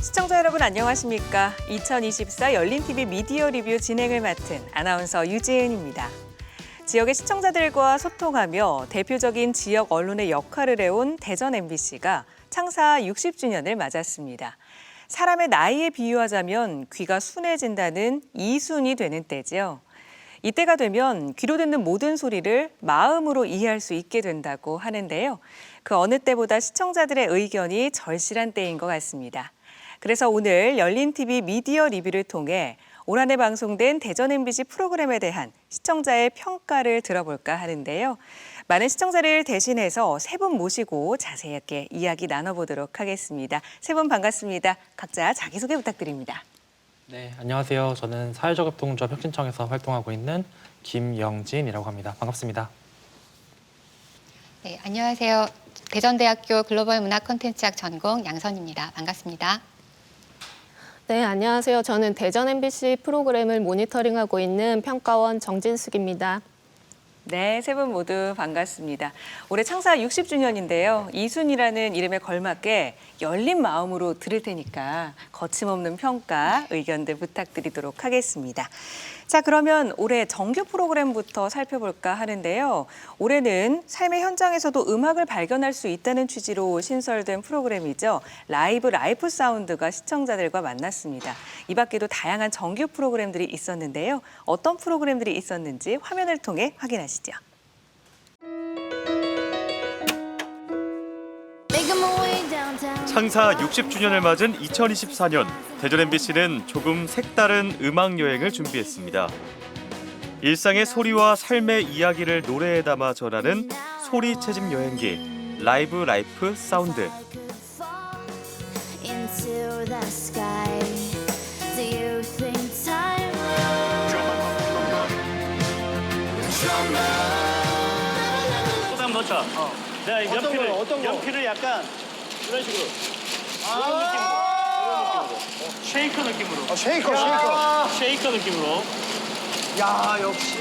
시청자 여러분 안녕하십니까? 2024 열린TV 미디어 리뷰 진행을 맡은 아나운서 유지은입니다. 지역의 시청자들과 소통하며 대표적인 지역 언론의 역할을 해온 대전 MBC가 창사 60주년을 맞았습니다. 사람의 나이에 비유하자면 귀가 순해진다는 이순이 되는 때죠. 이때가 되면 귀로 듣는 모든 소리를 마음으로 이해할 수 있게 된다고 하는데요. 그 어느 때보다 시청자들의 의견이 절실한 때인 것 같습니다. 그래서 오늘 열린TV 미디어 리뷰를 통해 올 한 해 방송된 대전 MBC 프로그램에 대한 시청자의 평가를 들어볼까 하는데요. 많은 시청자를 대신해서 세 분 모시고 자세하게 이야기 나눠보도록 하겠습니다. 세 분 반갑습니다. 각자 자기소개 부탁드립니다. 네, 안녕하세요. 저는 사회적협동조합 혁신청에서 활동하고 있는 김영진이라고 합니다. 반갑습니다. 네, 안녕하세요. 대전대학교 글로벌 문화 콘텐츠학 전공 양선입니다. 반갑습니다. 네, 안녕하세요. 저는 대전 MBC 프로그램을 모니터링하고 있는 평가원 정진숙입니다. 네, 세 분 모두 반갑습니다. 올해 창사 60주년인데요. 이순이라는 이름에 걸맞게 열린 마음으로 들을 테니까 거침없는 평가, 의견들 부탁드리도록 하겠습니다. 자, 그러면 올해 정규 프로그램부터 살펴볼까 하는데요. 올해는 삶의 현장에서도 음악을 발견할 수 있다는 취지로 신설된 프로그램이죠. 라이브 라이프 사운드가 시청자들과 만났습니다. 이 밖에도 다양한 정규 프로그램들이 있었는데요. 어떤 프로그램들이 있었는지 화면을 통해 확인하시죠. 창사 60주년을 맞은 2024년 대전 MBC는 조금 색다른 음악 여행을 준비했습니다. 일상의 소리와 삶의 이야기를 노래에 담아 전하는 소리 채집 여행기 라이브 라이프 사운드. 소담 넣자. 내가 이 연필을 약간 이런 식으로. 이런 느낌으로. 쉐이커 느낌으로. 쉐이커 느낌으로. 야, 역시.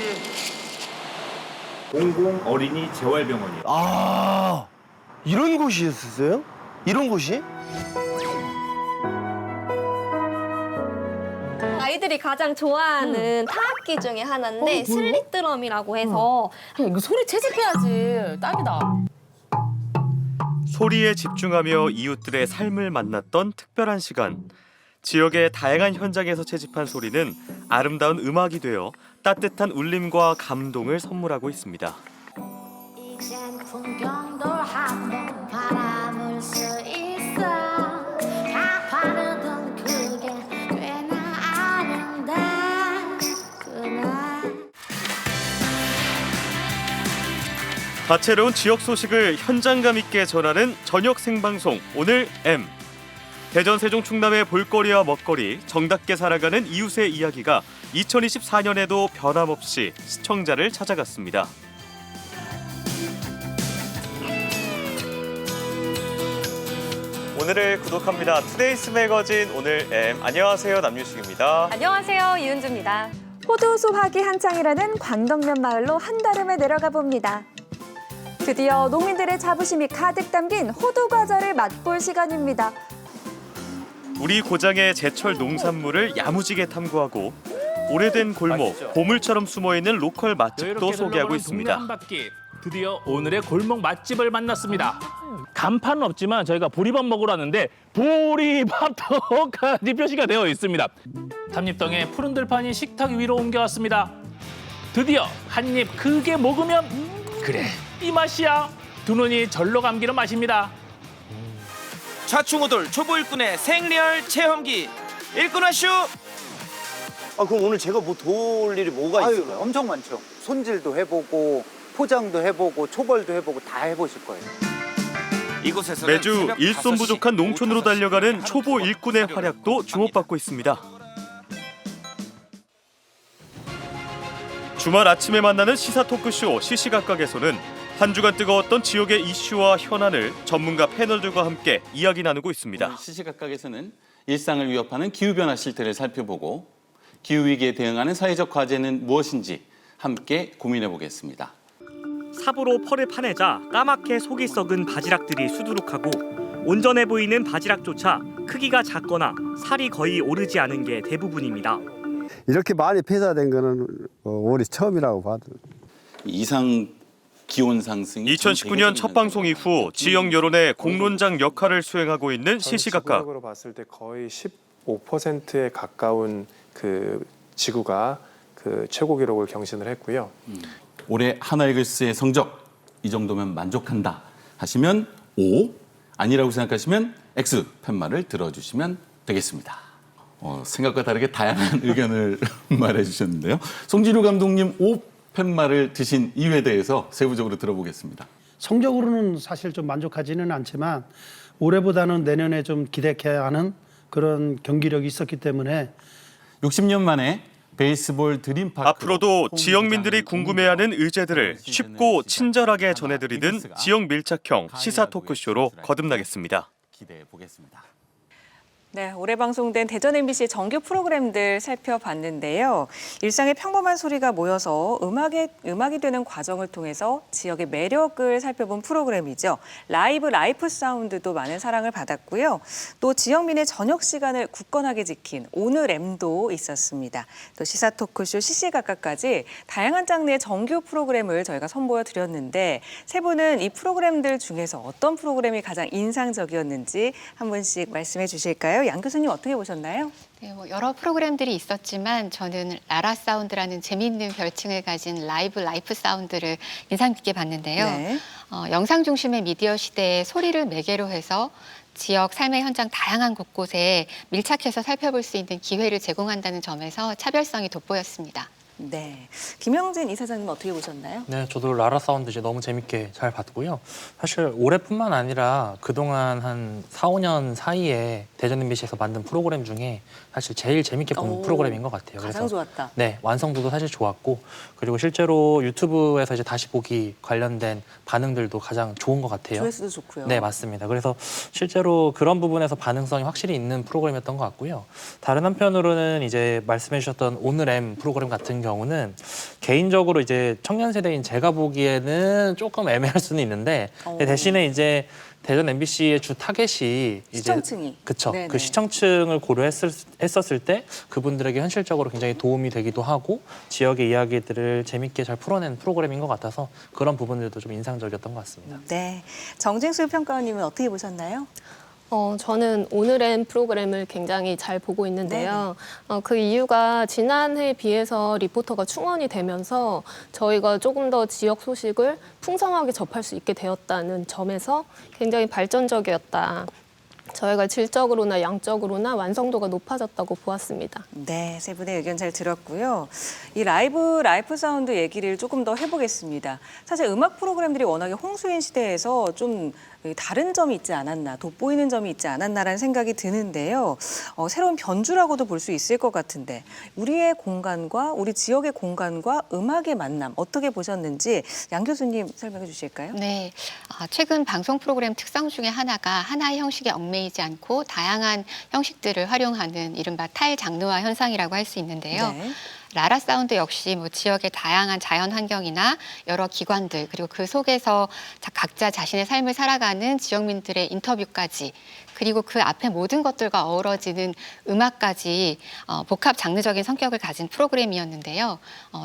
공공 어린이 재활병원이요. 아, 이런 곳이 있었어요? 이런 곳이? 아이들이 가장 좋아하는 타악기 중에 하나인데 슬릭드럼이라고 해서 이거 소리 채집해야지. 딱이다. 소리에 집중하며 이웃들의 삶을 만났던 특별한 시간. 지역의 다양한 현장에서 채집한 소리는 아름다운 음악이 되어 따뜻한 울림과 감동을 선물하고 있습니다. 다채로운 지역 소식을 현장감 있게 전하는 저녁 생방송 오늘 M. 대전 세종 충남의 볼거리와 먹거리, 정답게 살아가는 이웃의 이야기가 2024년에도 변함없이 시청자를 찾아갔습니다. 오늘을 구독합니다. 투데이스 매거진 오늘 M. 안녕하세요, 남유식입니다. 안녕하세요, 이은주입니다. 호두 수확이 한창이라는 광덕면 마을로 한달음에 내려가 봅니다. 드디어 농민들의 자부심이 가득 담긴 호두 과자를 맛볼 시간입니다. 우리 고장의 제철 농산물을 야무지게 탐구하고 오래된 골목, 보물처럼 숨어있는 로컬 맛집도 소개하고 있습니다. 한 바퀴. 드디어 오늘의 골목 맛집을 만났습니다. 간판은 없지만 저희가 보리밥 먹으러 왔는데 보리밥도까지 표시가 되어 있습니다. 탐립동의 푸른 들판이 식탁 위로 옮겨왔습니다. 드디어 한 입 크게 먹으면 그래 이 맛이야. 두 눈이 절로 감기는 맛입니다. 좌충우돌 초보 일꾼의 생리얼 체험기 일꾼하쇼. 그럼 오늘 제가 뭐 도울 일이 뭐가 있을까요? 엄청 많죠. 손질도 해보고 포장도 해보고 초벌도 해보고 다 해보실 거예요. 이곳에서 매주 일손 부족한 농촌으로 달려가는 초보 일꾼의 활약도 주목받고 있습니다. 주말 아침에 만나는 시사 토크쇼 시시각각에서는 한 주간 뜨거웠던 지역의 이슈와 현안을 전문가 패널들과 함께 이야기 나누고 있습니다. 시시각각에서는 일상을 위협하는 기후변화 실태를 살펴보고 기후위기에 대응하는 사회적 과제는 무엇인지 함께 고민해 보겠습니다. 삽으로 펄을 파내자 까맣게 속이 썩은 바지락들이 수두룩하고 온전해 보이는 바지락조차 크기가 작거나 살이 거의 오르지 않은 게 대부분입니다. 이렇게 많이 폐사된 거는 올해 처음이라고 봐도. 이상 기온 상승이 2019년 첫 방송 이후 지역 여론의 공론장 역할을 수행하고 있는 시시각각. 지구력으로 봤을 때 거의 15%에 가까운 그 지구가 그 최고 기록을 경신을 했고요. 올해 한화이글스의 성적 이 정도면 만족한다 하시면 O, 아니라고 생각하시면 X 팻말을 들어주시면 되겠습니다. 생각과 다르게 다양한 의견을 말해주셨는데요. 송진우 감독님 O 팻말을 드신 이유에 대해서 세부적으로 들어보겠습니다. 성적으로는 사실 좀 만족하지는 않지만 올해보다는 내년에 좀 기대해야 하는 그런 경기력이 있었기 때문에 60년 만에 베이스볼 드림파크 앞으로도 지역민들이 궁금해하는 의제들을 쉽고 친절하게 전해드리는 지역 밀착형 시사 토크쇼로 거듭나겠습니다. 기대해 보겠습니다. 네, 올해 방송된 대전 MBC 정규 프로그램들 살펴봤는데요. 일상의 평범한 소리가 모여서 음악이 되는 과정을 통해서 지역의 매력을 살펴본 프로그램이죠. 라이프 사운드도 많은 사랑을 받았고요. 또 지역민의 저녁 시간을 굳건하게 지킨 오늘 M도 있었습니다. 또 시사 토크쇼 시시각각까지 다양한 장르의 정규 프로그램을 저희가 선보여 드렸는데 세 분은 이 프로그램들 중에서 어떤 프로그램이 가장 인상적이었는지 한 분씩 말씀해 주실까요? 양 교수님 어떻게 보셨나요? 네, 여러 프로그램들이 있었지만 저는 라라 사운드라는 재미있는 별칭을 가진 라이프 사운드를 인상 깊게 봤는데요. 네. 영상 중심의 미디어 시대에 소리를 매개로 해서 지역 삶의 현장 다양한 곳곳에 밀착해서 살펴볼 수 있는 기회를 제공한다는 점에서 차별성이 돋보였습니다. 네, 김영진 이사장님 어떻게 보셨나요? 네, 저도 라라 사운드 이제 너무 재밌게 잘 봤고요. 사실 올해뿐만 아니라 그동안 한 4, 5년 사이에 대전 MBC에서 만든 프로그램 중에 사실 제일 재밌게 본 프로그램인 것 같아요. 가장 좋았다. 네, 완성도도 사실 좋았고 그리고 실제로 유튜브에서 이제 다시 보기 관련된 반응들도 가장 좋은 것 같아요. 조회수도 좋고요. 네, 맞습니다. 그래서 실제로 그런 부분에서 반응성이 확실히 있는 프로그램이었던 것 같고요. 다른 한편으로는 이제 말씀해 주셨던 오늘 M 프로그램 같은 경우는 개인적으로 이제 청년 세대인 제가 보기에는 조금 애매할 수는 있는데 대신에 이제 대전 MBC의 주 타겟이 시청층이 그쵸. 그 시청층을 고려했었을 때 그분들에게 현실적으로 굉장히 도움이 되기도 하고 지역의 이야기들을 재밌게 잘 풀어낸 프로그램인 것 같아서 그런 부분들도 좀 인상적이었던 것 같습니다. 네, 정진수 평가원님은 어떻게 보셨나요? 저는 오늘의 프로그램을 굉장히 잘 보고 있는데요. 그 이유가 지난해에 비해서 리포터가 충원이 되면서 저희가 조금 더 지역 소식을 풍성하게 접할 수 있게 되었다는 점에서 굉장히 발전적이었다. 저희가 질적으로나 양적으로나 완성도가 높아졌다고 보았습니다. 네, 세 분의 의견 잘 들었고요. 이 라이프 사운드 얘기를 조금 더 해보겠습니다. 사실 음악 프로그램들이 워낙에 홍수인 시대에서 좀 다른 점이 있지 않았나, 돋보이는 점이 있지 않았나라는 생각이 드는데요. 새로운 변주라고도 볼 수 있을 것 같은데 우리의 공간과 우리 지역의 공간과 음악의 만남 어떻게 보셨는지 양 교수님 설명해 주실까요? 네, 최근 방송 프로그램 특성 중에 하나가 하나의 형식에 얽매이지 않고 다양한 형식들을 활용하는 이른바 탈장르화 현상이라고 할 수 있는데요. 네. 라라 사운드 역시 지역의 다양한 자연 환경이나 여러 기관들 그리고 그 속에서 각자 자신의 삶을 살아가는 지역민들의 인터뷰까지 그리고 그 앞에 모든 것들과 어우러지는 음악까지 복합 장르적인 성격을 가진 프로그램이었는데요.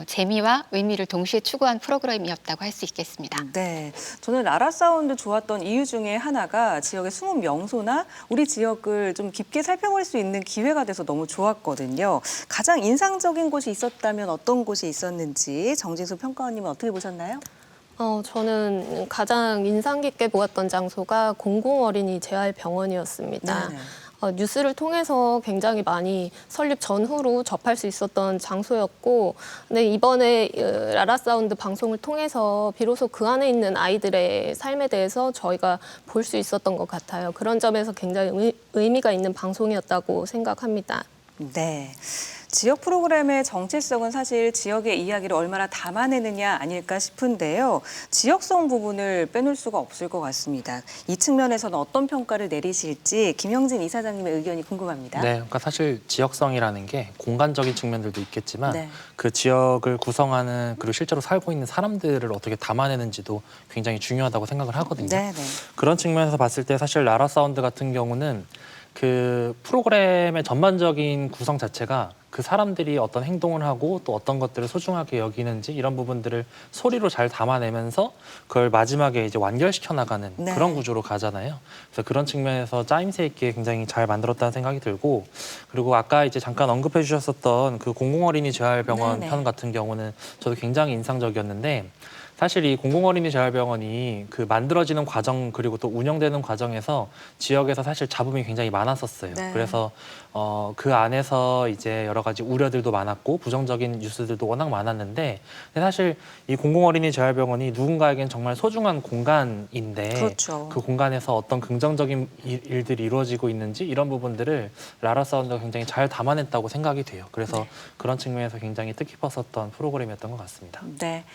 재미와 의미를 동시에 추구한 프로그램이었다고 할 수 있겠습니다. 네, 저는 라라 사운드 좋았던 이유 중에 하나가 지역의 숨은 명소나 우리 지역을 좀 깊게 살펴볼 수 있는 기회가 돼서 너무 좋았거든요. 가장 인상적인 곳이 있었다면 어떤 곳이 있었는지 정진수 평가원님은 어떻게 보셨나요? 저는 가장 인상 깊게 보았던 장소가 공공어린이 재활병원이었습니다. 뉴스를 통해서 굉장히 많이 설립 전후로 접할 수 있었던 장소였고, 근데 이번에 라라 사운드 방송을 통해서 비로소 그 안에 있는 아이들의 삶에 대해서 저희가 볼 수 있었던 것 같아요. 그런 점에서 굉장히 의미가 있는 방송이었다고 생각합니다. 네. 지역 프로그램의 정체성은 사실 지역의 이야기를 얼마나 담아내느냐 아닐까 싶은데요. 지역성 부분을 빼놓을 수가 없을 것 같습니다. 이 측면에서는 어떤 평가를 내리실지 김영진 이사장님의 의견이 궁금합니다. 네, 그러니까 사실 지역성이라는 게 공간적인 측면들도 있겠지만 네. 그 지역을 구성하는 그리고 실제로 살고 있는 사람들을 어떻게 담아내는지도 굉장히 중요하다고 생각을 하거든요. 네, 네. 그런 측면에서 봤을 때 사실 라라 사운드 같은 경우는 그 프로그램의 전반적인 구성 자체가 그 사람들이 어떤 행동을 하고 또 어떤 것들을 소중하게 여기는지 이런 부분들을 소리로 잘 담아내면서 그걸 마지막에 이제 완결시켜 나가는 네. 그런 구조로 가잖아요. 그래서 그런 측면에서 짜임새 있게 굉장히 잘 만들었다는 생각이 들고, 그리고 아까 이제 잠깐 언급해 주셨었던 그 공공어린이 재활병원 네네. 편 같은 경우는 저도 굉장히 인상적이었는데, 사실 이 공공어린이 재활병원이 그 만들어지는 과정 그리고 또 운영되는 과정에서 지역에서 사실 잡음이 굉장히 많았었어요. 네. 그래서 그 안에서 이제 여러 가지 우려들도 많았고 부정적인 뉴스들도 워낙 많았는데, 근데 사실 이 공공어린이 재활병원이 누군가에겐 정말 소중한 공간인데 그렇죠. 그 공간에서 어떤 긍정적인 일들이 이루어지고 있는지 이런 부분들을 라라 사운드가 굉장히 잘 담아냈다고 생각이 돼요. 그래서 그런 측면에서 굉장히 뜻깊었었던 프로그램이었던 것 같습니다. 네.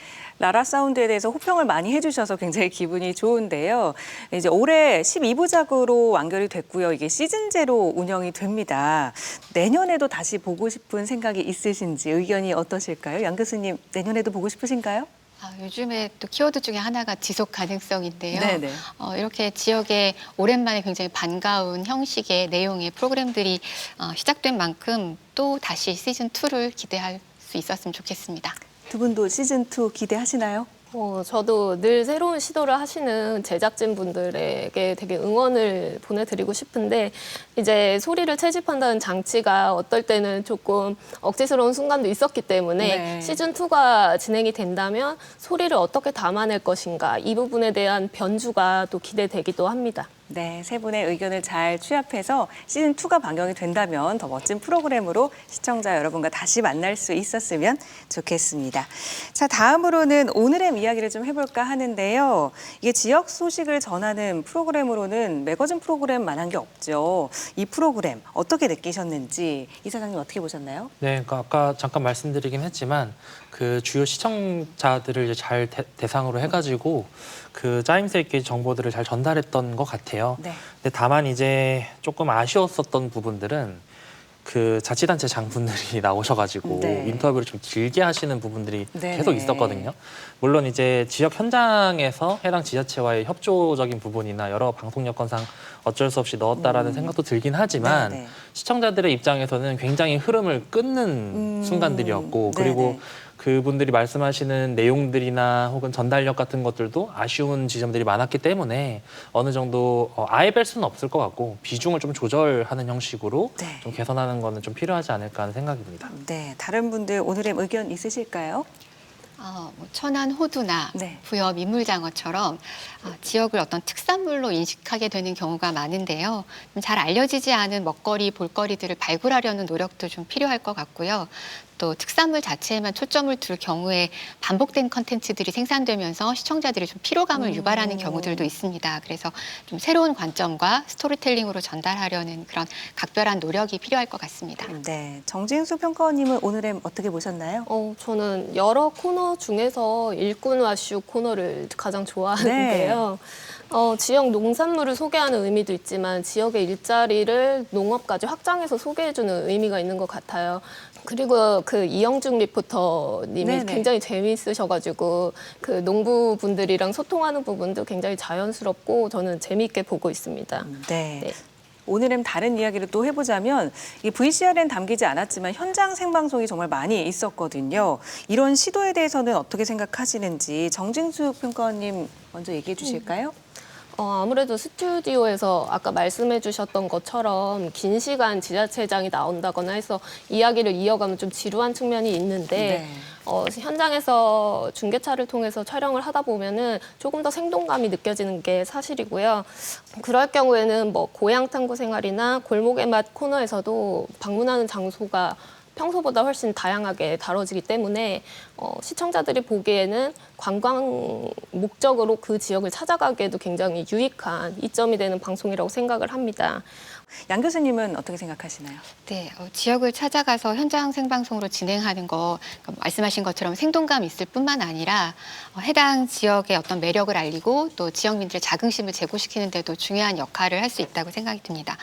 라라 사운드에 대해서 호평을 많이 해주셔서 굉장히 기분이 좋은데요. 이제 올해 12부작으로 완결이 됐고요. 이게 시즌제로 운영이 됩니다. 내년에도 다시 보고 싶은 생각이 있으신지 의견이 어떠실까요? 양 교수님, 내년에도 보고 싶으신가요? 요즘에 또 키워드 중에 하나가 지속 가능성인데요. 네네. 이렇게 지역에 오랜만에 굉장히 반가운 형식의 내용의 프로그램들이 시작된 만큼 또 다시 시즌2를 기대할 수 있었으면 좋겠습니다. 두 분도 시즌2 기대하시나요? 저도 늘 새로운 시도를 하시는 제작진 분들에게 되게 응원을 보내드리고 싶은데, 이제 소리를 채집한다는 장치가 어떨 때는 조금 억지스러운 순간도 있었기 때문에 네. 시즌2가 진행이 된다면 소리를 어떻게 담아낼 것인가, 이 부분에 대한 변주가 또 기대되기도 합니다. 네, 세 분의 의견을 잘 취합해서 시즌2가 방영이 된다면 더 멋진 프로그램으로 시청자 여러분과 다시 만날 수 있었으면 좋겠습니다. 자, 다음으로는 오늘의 이야기를 좀 해볼까 하는데요. 이게 지역 소식을 전하는 프로그램으로는 매거진 프로그램만한 게 없죠. 이 프로그램 어떻게 느끼셨는지 이사장님 어떻게 보셨나요? 네, 그러니까 아까 잠깐 말씀드리긴 했지만 그 주요 시청자들을 이제 잘 대상으로 해가지고 그 짜임새 있게 정보들을 잘 전달했던 것 같아요. 네. 근데 다만 이제 조금 아쉬웠었던 부분들은 그 자치단체 장분들이 나오셔가지고 네. 인터뷰를 좀 길게 하시는 부분들이 네네. 계속 있었거든요. 물론 이제 지역 현장에서 해당 지자체와의 협조적인 부분이나 여러 방송 여건상 어쩔 수 없이 넣었다라는 생각도 들긴 하지만 네네. 시청자들의 입장에서는 굉장히 흐름을 끊는 순간들이었고, 그리고 네네. 그분들이 말씀하시는 내용들이나 혹은 전달력 같은 것들도 아쉬운 지점들이 많았기 때문에 어느 정도 아예 뺄 수는 없을 것 같고 비중을 좀 조절하는 형식으로 네. 좀 개선하는 거는 좀 필요하지 않을까 하는 생각입니다. 네, 다른 분들 오늘의 의견 있으실까요? 천안 호두나 네. 부여 민물장어처럼 지역을 어떤 특산물로 인식하게 되는 경우가 많은데요. 잘 알려지지 않은 먹거리, 볼거리들을 발굴하려는 노력도 좀 필요할 것 같고요. 또 특산물 자체에만 초점을 둘 경우에 반복된 컨텐츠들이 생산되면서 시청자들이 좀 피로감을 유발하는 경우들도 있습니다. 그래서 좀 새로운 관점과 스토리텔링으로 전달하려는 그런 각별한 노력이 필요할 것 같습니다. 네, 정진수 평가원님은 오늘의 어떻게 보셨나요? 저는 여러 코너 중에서 일꾼와슈 코너를 가장 좋아하는데요. 지역 농산물을 소개하는 의미도 있지만 지역의 일자리를 농업까지 확장해서 소개해주는 의미가 있는 것 같아요. 그리고 그 이영중 리포터님이 네네. 굉장히 재미있으셔가지고 그 농부분들이랑 소통하는 부분도 굉장히 자연스럽고 저는 재미있게 보고 있습니다. 네. 네. 오늘은 다른 이야기를 또 해보자면 이 VCR엔 담기지 않았지만 현장 생방송이 정말 많이 있었거든요. 이런 시도에 대해서는 어떻게 생각하시는지 정진수 평가원님 먼저 얘기해 주실까요? 아무래도 스튜디오에서 아까 말씀해 주셨던 것처럼 긴 시간 지자체장이 나온다거나 해서 이야기를 이어가면 좀 지루한 측면이 있는데 현장에서 중계차를 통해서 촬영을 하다 보면은 조금 더 생동감이 느껴지는 게 사실이고요. 그럴 경우에는 뭐 고향 탐구 생활이나 골목의 맛 코너에서도 방문하는 장소가 평소보다 훨씬 다양하게 다뤄지기 때문에 시청자들이 보기에는 관광 목적으로 그 지역을 찾아가기에도 굉장히 유익한 이점이 되는 방송이라고 생각을 합니다. 양 교수님은 어떻게 생각하시나요? 네, 지역을 찾아가서 현장 생방송으로 진행하는 거 말씀하신 것처럼 생동감 있을 뿐만 아니라 해당 지역의 어떤 매력을 알리고 또 지역민들의 자긍심을 제고시키는 데도 중요한 역할을 할 수 있다고 생각이 듭니다.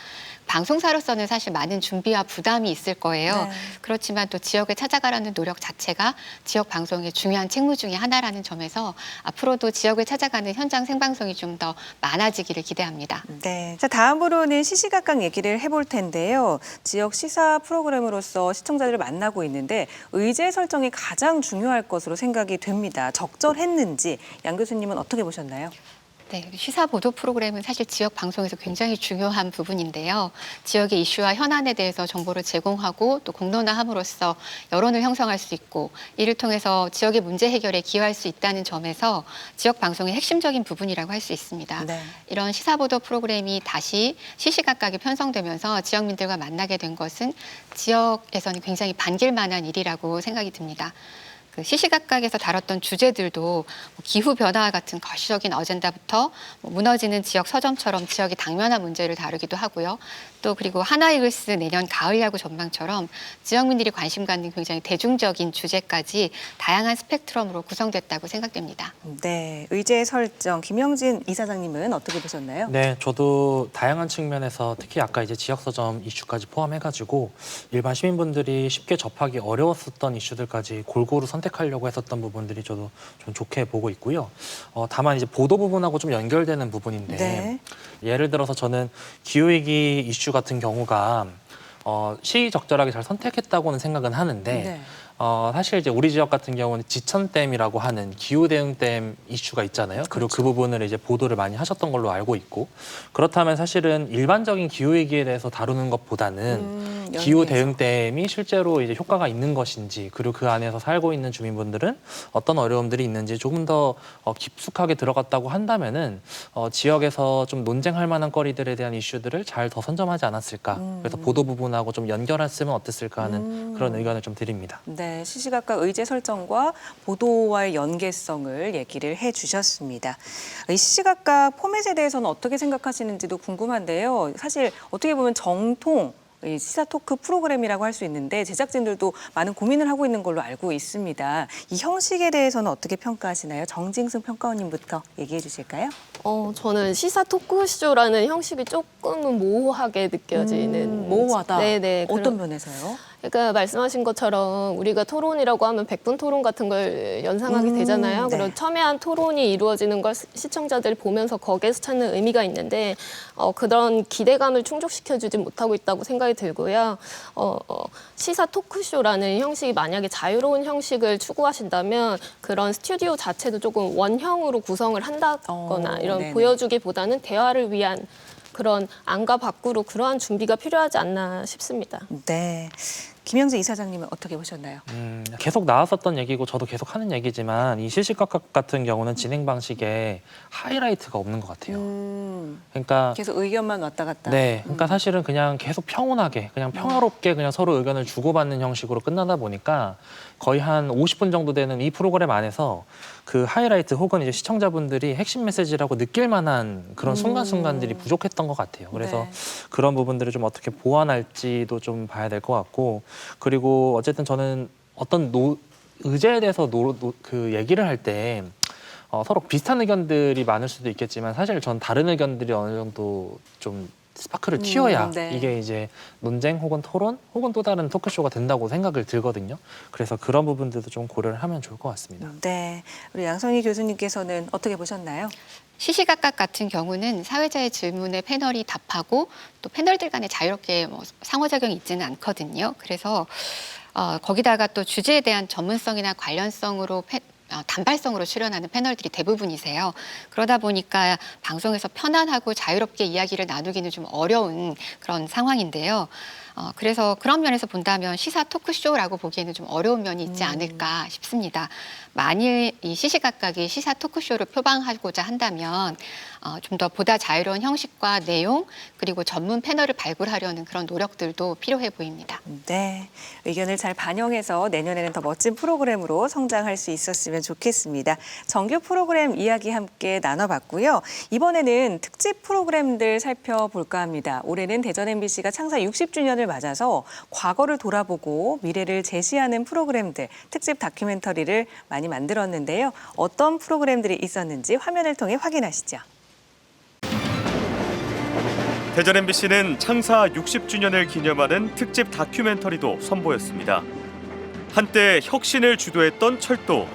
방송사로서는 사실 많은 준비와 부담이 있을 거예요. 네. 그렇지만 또 지역을 찾아가라는 노력 자체가 지역 방송의 중요한 책무 중에 하나라는 점에서 앞으로도 지역을 찾아가는 현장 생방송이 좀 더 많아지기를 기대합니다. 네. 자, 다음으로는 시시각각 얘기를 해볼 텐데요. 지역 시사 프로그램으로서 시청자들을 만나고 있는데 의제 설정이 가장 중요할 것으로 생각이 됩니다. 적절했는지 양 교수님은 어떻게 보셨나요? 네, 시사 보도 프로그램은 사실 지역 방송에서 굉장히 중요한 부분인데요. 지역의 이슈와 현안에 대해서 정보를 제공하고 또 공론화함으로써 여론을 형성할 수 있고 이를 통해서 지역의 문제 해결에 기여할 수 있다는 점에서 지역 방송의 핵심적인 부분이라고 할 수 있습니다. 네. 이런 시사 보도 프로그램이 다시 시시각각에 편성되면서 지역민들과 만나게 된 것은 지역에서는 굉장히 반길만한 일이라고 생각이 듭니다. 그 시시각각에서 다뤘던 주제들도 기후 변화와 같은 거시적인 어젠다부터 무너지는 지역 서점처럼 지역의 당면한 문제를 다루기도 하고요. 또 그리고 하나이글스 내년 가을 야구 전망처럼 지역민들이 관심 갖는 굉장히 대중적인 주제까지 다양한 스펙트럼으로 구성됐다고 생각됩니다. 네, 의제 설정 김영진 이사장님은 어떻게 보셨나요? 네, 저도 다양한 측면에서 특히 아까 이제 지역 서점 이슈까지 포함해가지고 일반 시민분들이 쉽게 접하기 어려웠었던 이슈들까지 골고루 선택하려고 했었던 부분들이 저도 좀 좋게 보고 있고요. 다만 이제 보도 부분하고 좀 연결되는 부분인데 네. 예를 들어서 저는 기후위기 이슈 같은 경우가 시의적절하게 잘 선택했다고는 생각은 하는데 네. 사실 이제 우리 지역 같은 경우는 지천댐이라고 하는 기후대응댐 이슈가 있잖아요. 그리고 그 부분을 이제 보도를 많이 하셨던 걸로 알고 있고 그렇다면 사실은 일반적인 기후위기에 대해서 다루는 것보다는 기후대응댐이 실제로 이제 효과가 있는 것인지 그리고 그 안에서 살고 있는 주민분들은 어떤 어려움들이 있는지 조금 더 깊숙하게 들어갔다고 한다면은 지역에서 좀 논쟁할 만한 거리들에 대한 이슈들을 잘 더 선점하지 않았을까. 그래서 보도 부분하고 좀 연결했으면 어땠을까 하는 그런 의견을 좀 드립니다. 네, 시시각각 의제 설정과 보도와의 연계성을 얘기를 해주셨습니다. 이 시시각각 포맷에 대해서는 어떻게 생각하시는지도 궁금한데요. 사실 어떻게 보면 정통 이 시사 토크 프로그램이라고 할 수 있는데 제작진들도 많은 고민을 하고 있는 걸로 알고 있습니다. 이 형식에 대해서는 어떻게 평가하시나요? 정진승 평가원님부터 얘기해 주실까요? 저는 시사 토크쇼라는 형식이 조금은 모호하게 느껴지는. 모호하다? 네네. 어떤 면에서요? 그러니까 말씀하신 것처럼 우리가 토론이라고 하면 100분 토론 같은 걸 연상하게 되잖아요. 네. 그런 첨예한 토론이 이루어지는 걸 시청자들이 보면서 거기에서 찾는 의미가 있는데 그런 기대감을 충족시켜주지 못하고 있다고 생각이 들고요. 시사 토크쇼라는 형식이 만약에 자유로운 형식을 추구하신다면 그런 스튜디오 자체도 조금 원형으로 구성을 한다거나 이런 네네. 보여주기보다는 대화를 위한 그런 안과 밖으로 그러한 준비가 필요하지 않나 싶습니다. 네. 김영재 이사장님은 어떻게 보셨나요? 계속 나왔었던 얘기고 저도 계속 하는 얘기지만 이 시시각각 같은 경우는 진행 방식에 하이라이트가 없는 것 같아요. 그러니까 계속 의견만 왔다 갔다. 네, 그러니까 사실은 그냥 계속 평온하게, 그냥 평화롭게 그냥 서로 의견을 주고받는 형식으로 끝나다 보니까 거의 한 50분 정도 되는 이 프로그램 안에서 그 하이라이트 혹은 이제 시청자분들이 핵심 메시지라고 느낄 만한 그런 순간순간들이 부족했던 것 같아요. 그래서 그런 부분들을 좀 어떻게 보완할지도 좀 봐야 될 것 같고 그리고 어쨌든 저는 어떤 의제에 대해서 그 얘기를 할 때 서로 비슷한 의견들이 많을 수도 있겠지만 사실 전 다른 의견들이 어느 정도 좀 스파크를 튀어야 네. 이게 이제 논쟁 혹은 토론 혹은 또 다른 토크쇼가 된다고 생각을 들거든요. 그래서 그런 부분들도 좀 고려를 하면 좋을 것 같습니다. 네, 우리 양성희 교수님께서는 어떻게 보셨나요? 시시각각 같은 경우는 사회자의 질문에 패널이 답하고 또 패널들 간에 자유롭게 상호작용이 있지는 않거든요. 그래서 거기다가 또 주제에 대한 전문성이나 관련성으로 단발성으로 출연하는 패널들이 대부분이세요. 그러다 보니까 방송에서 편안하고 자유롭게 이야기를 나누기는 좀 어려운 그런 상황인데요. 그래서 그런 면에서 본다면 시사 토크쇼라고 보기에는 좀 어려운 면이 있지 않을까 싶습니다. 만일 이 시시각각이 시사 토크쇼를 표방하고자 한다면 좀 더 보다 자유로운 형식과 내용 그리고 전문 패널을 발굴하려는 그런 노력들도 필요해 보입니다. 네, 의견을 잘 반영해서 내년에는 더 멋진 프로그램으로 성장할 수 있었으면 좋겠습니다. 정규 프로그램 이야기 함께 나눠봤고요. 이번에는 특집 프로그램들 살펴볼까 합니다. 올해는 대전 MBC가 창사 60주년을 맞아서 과거를 돌아보고 미래를 제시하는 프로그램들, 특집 다큐멘터리를 많이 만들었는데요. 어떤 프로그램들이 있었는지 화면을 통해 확인하시죠. 대전 MBC는 창사 60주년을 기념하는 특집 다큐멘터리도 선보였습니다. 한때 혁신을 주도했던 철도.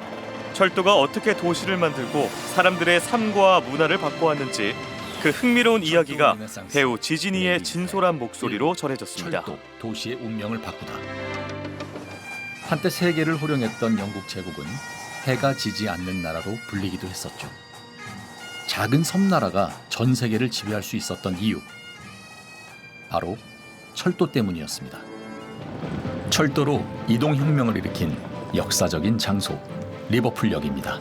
철도가 어떻게 도시를 만들고 사람들의 삶과 문화를 바꿔왔는지 그 흥미로운 이야기가 배우 지진이의 진솔한 목소리로 전해졌습니다. 철도, 도시의 운명을 바꾸다. 한때 세계를 호령했던 영국 제국은 해가 지지 않는 나라로 불리기도 했었죠. 작은 섬나라가 전 세계를 지배할 수 있었던 이유. 바로 철도 때문이었습니다. 철도로 이동혁명을 일으킨 역사적인 장소, 리버풀역입니다.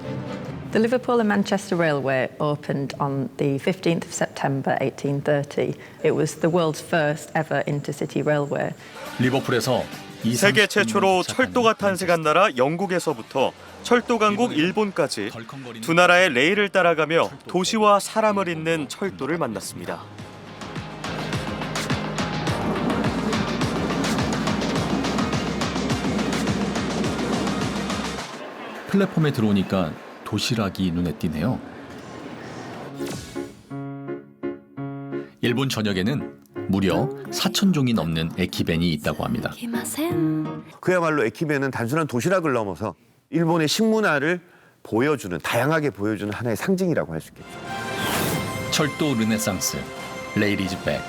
The Liverpool and Manchester Railway opened on the 15th of September 1830. It was the world's first ever intercity railway. 리버풀에서 세계 최초로 철도가 탄생한 나라 영국에서부터 철도 강국 일본까지 두 나라의 레일을 따라가며 도시와 사람을 잇는 철도를 만났습니다. 플랫폼에 들어오니까 도시락이 눈에 띄네요. 일본 전역에는 무려 4,000종이 넘는 에키벤이 있다고 합니다. 그야말로 에키벤은 단순한 도시락을 넘어서 일본의 식문화를 보여주는, 다양하게 보여주는 하나의 상징이라고 할 수 있겠죠. 철도 르네상스, 레일 이즈 백,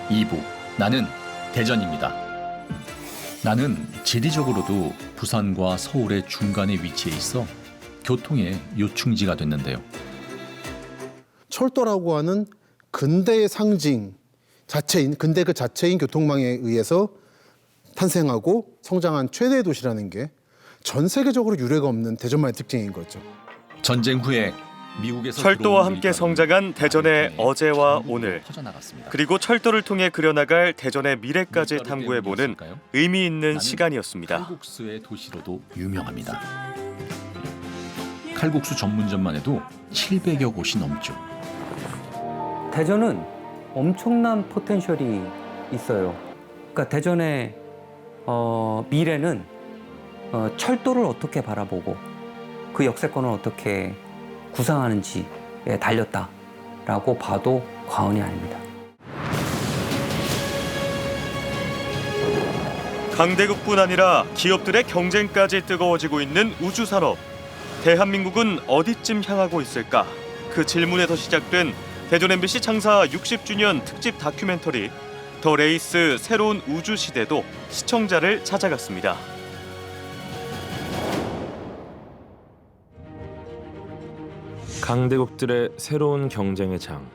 2부, 나는 대전입니다. 나는 지리적으로도 부산과 서울의 중간에 위치해 있어 교통의 요충지가 됐는데요. 철도라고 하는 근대의 상징 자체인, 근대 그 자체인 교통망에 의해서 탄생하고 성장한 최대의 도시라는 게 전 세계적으로 유례가 없는 대전만의 특징인 거죠. 전쟁 후에 미국에서 철도와 함께 성장한 대전의 어제와 오늘, 그리고 철도를 통해 그려나갈 대전의 미래까지 탐구해보는 의미 있는 시간이었습니다. 칼국수의 도시로도 유명합니다. 칼국수 전문점만 해도 700여 곳이 넘죠. 대전은 엄청난 포텐셜이 있어요. 그러니까 대전의 미래는 철도를 어떻게 바라보고 그 역세권을 어떻게 구상하는지에 달렸다라고 봐도 과언이 아닙니다. 강대국뿐 아니라 기업들의 경쟁까지 뜨거워지고 있는 우주산업. 대한민국은 어디쯤 향하고 있을까? 그 질문에서 시작된 대전 MBC 창사 60주년 특집 다큐멘터리 더 레이스 새로운 우주 시대도 시청자를 찾아갔습니다. 강대국들의 새로운 경쟁의 장,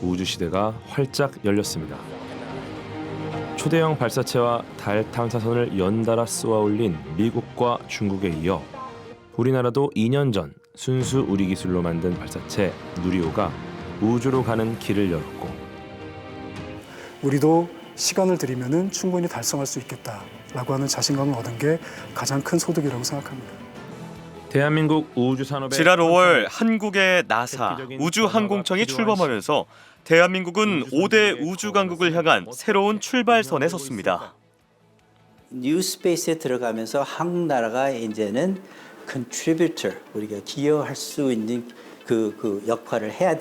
우주시대가 활짝 열렸습니다. 초대형 발사체와 달 탐사선을 연달아 쏘아올린 미국과 중국에 이어 우리나라도 2년 전 순수 우리 기술로 만든 발사체 누리호가 우주로 가는 길을 열었고, 우리도 시간을 들이면은 충분히 달성할 수 있겠다라고 하는 자신감을 얻은 게 가장 큰 소득이라고 생각합니다. 대한민국 우주산업의 지난 5월 한국의 나사 우주항공청이 출범하면서 대한민국은 5대 우주강국을 향한 새로운 출발선에 섰습니다. 뉴스페이스에 들어가면서 한국 나라가 이제는 contributor, 우리가 기여할 수 있는 그 역할을 해야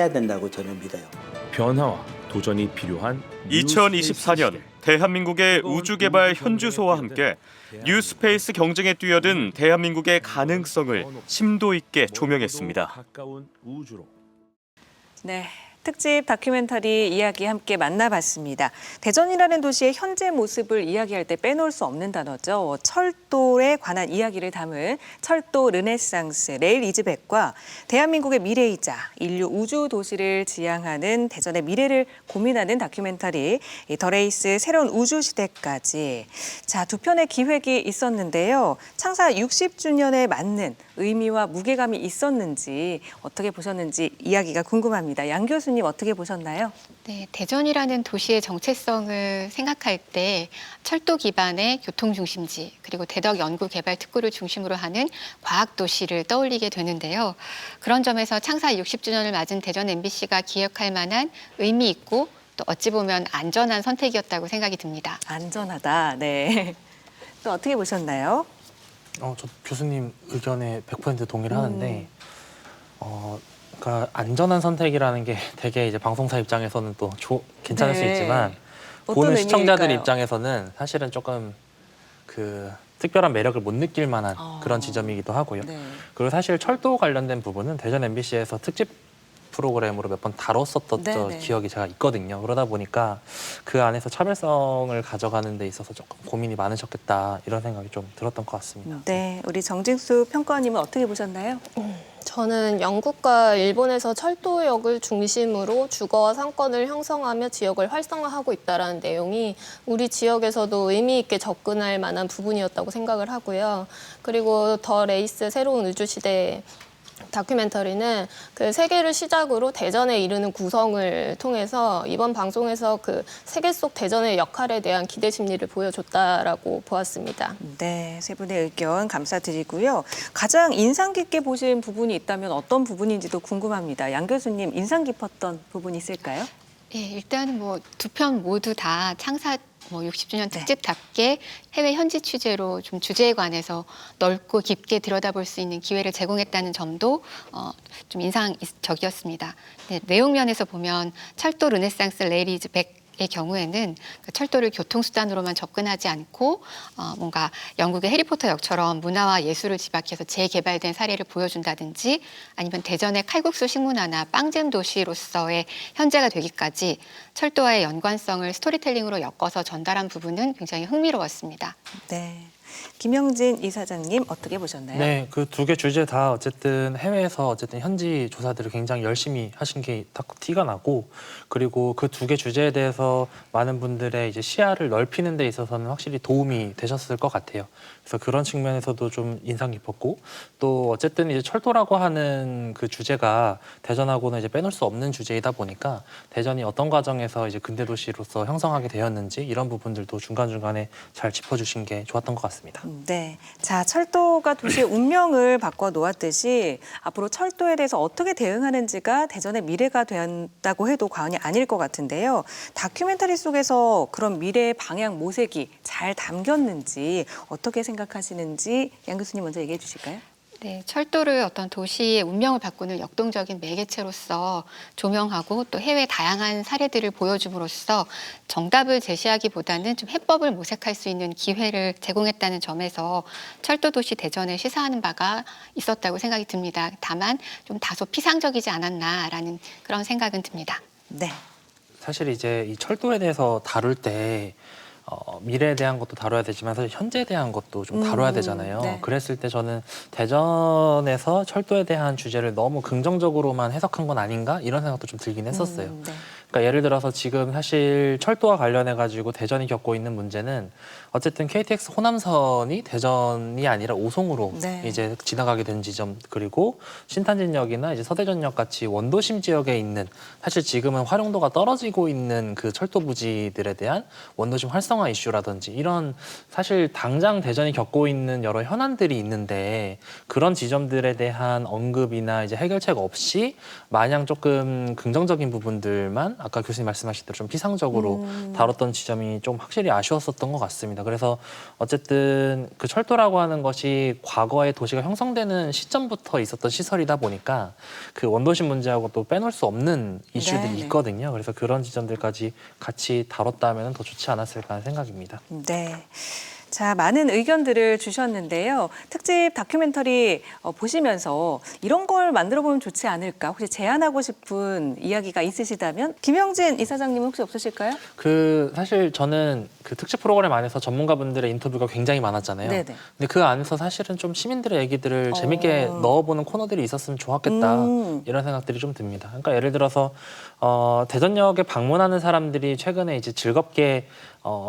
된다고 저는 믿어요. 변화와 도전이 필요한 2024년 대한민국의 우주개발 현주소와 함께 뉴스페이스 경쟁에 뛰어든 대한민국의 가능성을 심도 있게 조명했습니다. 네, 특집 다큐멘터리 이야기 함께 만나봤습니다. 대전이라는 도시의 현재 모습을 이야기할 때 빼놓을 수 없는 단어죠. 철도에 관한 이야기를 담은 철도 르네상스 레일 이즈백과 대한민국의 미래이자 인류 우주 도시를 지향하는 대전의 미래를 고민하는 다큐멘터리 더 레이스 새로운 우주 시대까지. 자, 두 편의 기획이 있었는데요. 창사 60주년에 맞는 의미와 무게감이 있었는지 어떻게 보셨는지 이야기가 궁금합니다. 양 교수님 어떻게 보셨나요? 네, 대전이라는 도시의 정체성을 생각할 때 철도 기반의 교통 중심지 그리고 대덕 연구 개발 특구를 중심으로 하는 과학 도시를 떠올리게 되는데요. 그런 점에서 창사 60주년을 맞은 대전 MBC가 기획할 만한 의미 있고 또 어찌 보면 안전한 선택이었다고 생각이 듭니다. 안전하다. 네. 또 어떻게 보셨나요? 저 교수님 의견에 100% 동의를 하는데 그러니까 안전한 선택이라는 게 되게 이제 방송사 입장에서는 또 괜찮을 수 있지만 보는 시청자들 입장에서는 사실은 조금 그 특별한 매력을 못 느낄 만한 그런 지점이기도 하고요. 네. 그리고 사실 철도 관련된 부분은 대전 MBC에서 특집 프로그램으로 몇 번 다뤘었던 기억이 제가 있거든요. 그러다 보니까 그 안에서 차별성을 가져가는 데 있어서 조금 고민이 많으셨겠다 이런 생각이 좀 들었던 것 같습니다. 네, 우리 정진수 평가원님은 어떻게 보셨나요? 저는 영국과 일본에서 철도역을 중심으로 주거와 상권을 형성하며 지역을 활성화하고 있다는 내용이 우리 지역에서도 의미 있게 접근할 만한 부분이었다고 생각을 하고요. 그리고 더 레이스 새로운 우주시대 다큐멘터리는 그 세계를 시작으로 대전에 이르는 구성을 통해서 이번 방송에서 그 세계 속 대전의 역할에 대한 기대 심리를 보여줬다라고 보았습니다. 네, 세 분의 의견 감사드리고요. 가장 인상 깊게 보신 부분이 있다면 어떤 부분인지도 궁금합니다. 양 교수님 인상 깊었던 부분이 있을까요? 예, 일단은 뭐 두 편 모두 다 창사 60주년 특집답게 해외 현지 취재로 좀 주제에 관해서 넓고 깊게 들여다볼 수 있는 기회를 제공했다는 점도 좀 인상적이었습니다. 네, 내용 면에서 보면 철도 르네상스 레일 이즈백의 경우에는 철도를 교통수단으로만 접근하지 않고 뭔가 영국의 해리포터 역처럼 문화와 예술을 집약해서 재개발된 사례를 보여준다든지 아니면 대전의 칼국수 식문화나 빵잼 도시로서의 현재가 되기까지 철도와의 연관성을 스토리텔링으로 엮어서 전달한 부분은 굉장히 흥미로웠습니다. 네. 김영진 이사장님 어떻게 보셨나요? 네, 그 두 개 주제 다 어쨌든 해외에서 어쨌든 현지 조사들을 굉장히 열심히 하신 게 딱 티가 나고 그리고 그 두 개 주제에 대해서 많은 분들의 이제 시야를 넓히는 데 있어서는 확실히 도움이 되셨을 것 같아요. 그래서 그런 측면에서도 좀 인상 깊었고 또 어쨌든 이제 철도라고 하는 그 주제가 대전하고는 이제 빼놓을 수 없는 주제이다 보니까 대전이 어떤 과정에서 이제 근대 도시로서 형성하게 되었는지 이런 부분들도 중간중간에 잘 짚어주신 게 좋았던 것 같습니다. 네, 자 철도가 도시의 운명을 바꿔 놓았듯이 앞으로 철도에 대해서 어떻게 대응하는지가 대전의 미래가 된다고 해도 과언이 아닐 것 같은데요. 다큐멘터리 속에서 그런 미래의 방향 모색이 잘 담겼는지 어떻게 생각하시는지 양 교수님 먼저 얘기해 주실까요? 네, 철도를 어떤 도시의 운명을 바꾸는 역동적인 매개체로서 조명하고 또 해외 다양한 사례들을 보여줌으로써 정답을 제시하기보다는 좀 해법을 모색할 수 있는 기회를 제공했다는 점에서 철도 도시 대전을 시사하는 바가 있었다고 생각이 듭니다. 다만 좀 다소 피상적이지 않았나라는 그런 생각은 듭니다. 네. 사실 이제 이 철도에 대해서 다룰 때 미래에 대한 것도 다뤄야 되지만 사실 현재에 대한 것도 좀 다뤄야 되잖아요. 네. 그랬을 때 저는 대전에서 철도에 대한 주제를 너무 긍정적으로만 해석한 건 아닌가 이런 생각도 좀 들긴 했었어요. 네. 그러니까 예를 들어서 지금 사실 철도와 관련해 가지고 대전이 겪고 있는 문제는 어쨌든 KTX 호남선이 대전이 아니라 오송으로 이제 지나가게 된 지점 그리고 신탄진역이나 이제 서대전역 같이 원도심 지역에 있는 사실 지금은 활용도가 떨어지고 있는 그 철도 부지들에 대한 원도심 활성화 이슈라든지 이런 사실 당장 대전이 겪고 있는 여러 현안들이 있는데 그런 지점들에 대한 언급이나 이제 해결책 없이 마냥 조금 긍정적인 부분들만 아까 교수님 말씀하신 대로 좀 피상적으로 다뤘던 지점이 좀 확실히 아쉬웠었던 것 같습니다. 그래서 어쨌든 그 철도라고 하는 것이 과거에 도시가 형성되는 시점부터 있었던 시설이다 보니까 그 원도심 문제하고 또 빼놓을 수 없는 이슈들이 있거든요. 그래서 그런 지점들까지 같이 다뤘다면 더 좋지 않았을까 하는 생각입니다. 네. 자, 많은 의견들을 주셨는데요. 특집 다큐멘터리 보시면서 이런 걸 만들어 보면 좋지 않을까? 혹시 제안하고 싶은 이야기가 있으시다면 김영진 이사장님은 혹시 없으실까요? 사실 저는 그 특집 프로그램 안에서 전문가분들의 인터뷰가 굉장히 많았잖아요. 네네. 근데 그 안에서 사실은 좀 시민들의 얘기들을 재밌게 넣어보는 코너들이 있었으면 좋았겠다 이런 생각들이 좀 듭니다. 그러니까 예를 들어서 대전역에 방문하는 사람들이 최근에 이제 즐겁게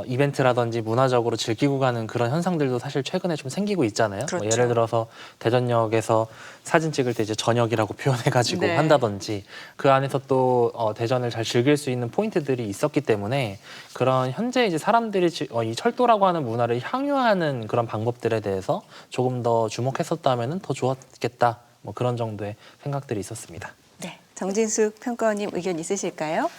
이벤트라든지 문화적으로 즐기고 가는 그런 현상들도 사실 최근에 좀 생기고 있잖아요. 그렇죠. 뭐 예를 들어서 대전역에서 사진 찍을 때 이제 저녁이라고 표현해가지고 네. 한다든지 그 안에서 또 대전을 잘 즐길 수 있는 포인트들이 있었기 때문에 그런 현재 이제 사람들이 이 철도라고 하는 문화를 향유하는 그런 방법들에 대해서 조금 더 주목했었다면은 더 좋았겠다. 뭐 그런 정도의 생각들이 있었습니다. 네, 정진숙 평가원님 의견 있으실까요?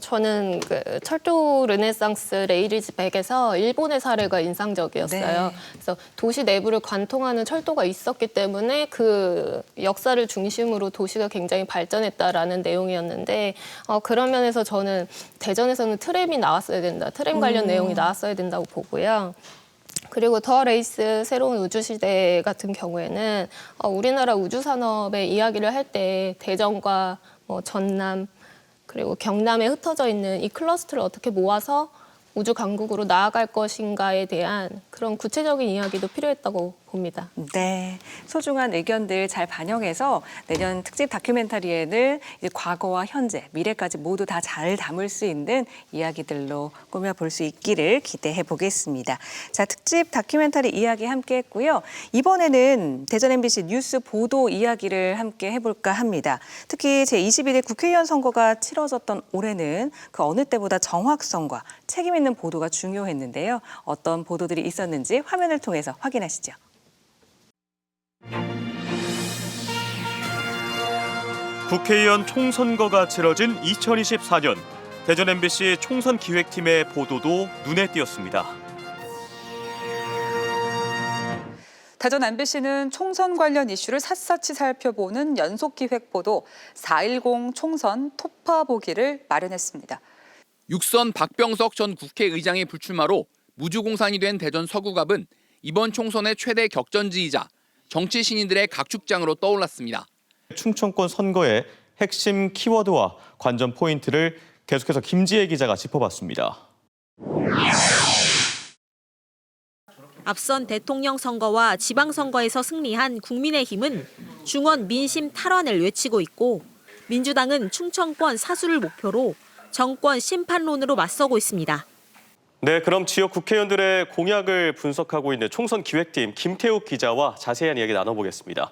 저는 그 철도 르네상스 레일리지 100에서 일본의 사례가 인상적이었어요. 네. 그래서 도시 내부를 관통하는 철도가 있었기 때문에 그 역사를 중심으로 도시가 굉장히 발전했다라는 내용이었는데 그런 면에서 저는 대전에서는 트램이 나왔어야 된다. 트램 관련 내용이 나왔어야 된다고 보고요. 그리고 더 레이스 새로운 우주시대 같은 경우에는 우리나라 우주산업의 이야기를 할 때 대전과 전남 그리고 경남에 흩어져 있는 이 클러스터를 어떻게 모아서 우주 강국으로 나아갈 것인가에 대한 그런 구체적인 이야기도 필요했다고 봅니다. 네, 소중한 의견들 잘 반영해서 내년 특집 다큐멘터리에는 이제 과거와 현재, 미래까지 모두 다 잘 담을 수 있는 이야기들로 꾸며볼 수 있기를 기대해 보겠습니다. 자, 특집 다큐멘터리 이야기 함께 했고요. 이번에는 대전 MBC 뉴스 보도 이야기를 함께 해볼까 합니다. 특히 제22대 국회의원 선거가 치러졌던 올해는 그 어느 때보다 정확성과 책임 있는 보도가 중요했는데요. 어떤 보도들이 있었는지 화면을 통해서 확인하시죠. 국회의원 총선거가 치러진 2024년 대전 MBC 총선 기획팀의 보도도 눈에 띄었습니다. 대전 MBC는 총선 관련 이슈를 샅샅이 살펴보는 연속 기획 보도 4.10 총선 토파 보기를 마련했습니다. 육선 박병석 전 국회의장의 불출마로 무주공산이 된 대전 서구갑은 이번 총선의 최대 격전지이자 정치 신인들의 각축장으로 떠올랐습니다. 충청권 선거의 핵심 키워드와 관전 포인트를 계속해서 김지혜 기자가 짚어봤습니다. 앞선 대통령 선거와 지방선거에서 승리한 국민의힘은 중원 민심 탈환을 외치고 있고 민주당은 충청권 사수를 목표로 정권 심판론으로 맞서고 있습니다. 네, 그럼 지역 국회의원들의 공약을 분석하고 있는 총선 기획팀 김태욱 기자와 자세한 이야기 나눠보겠습니다.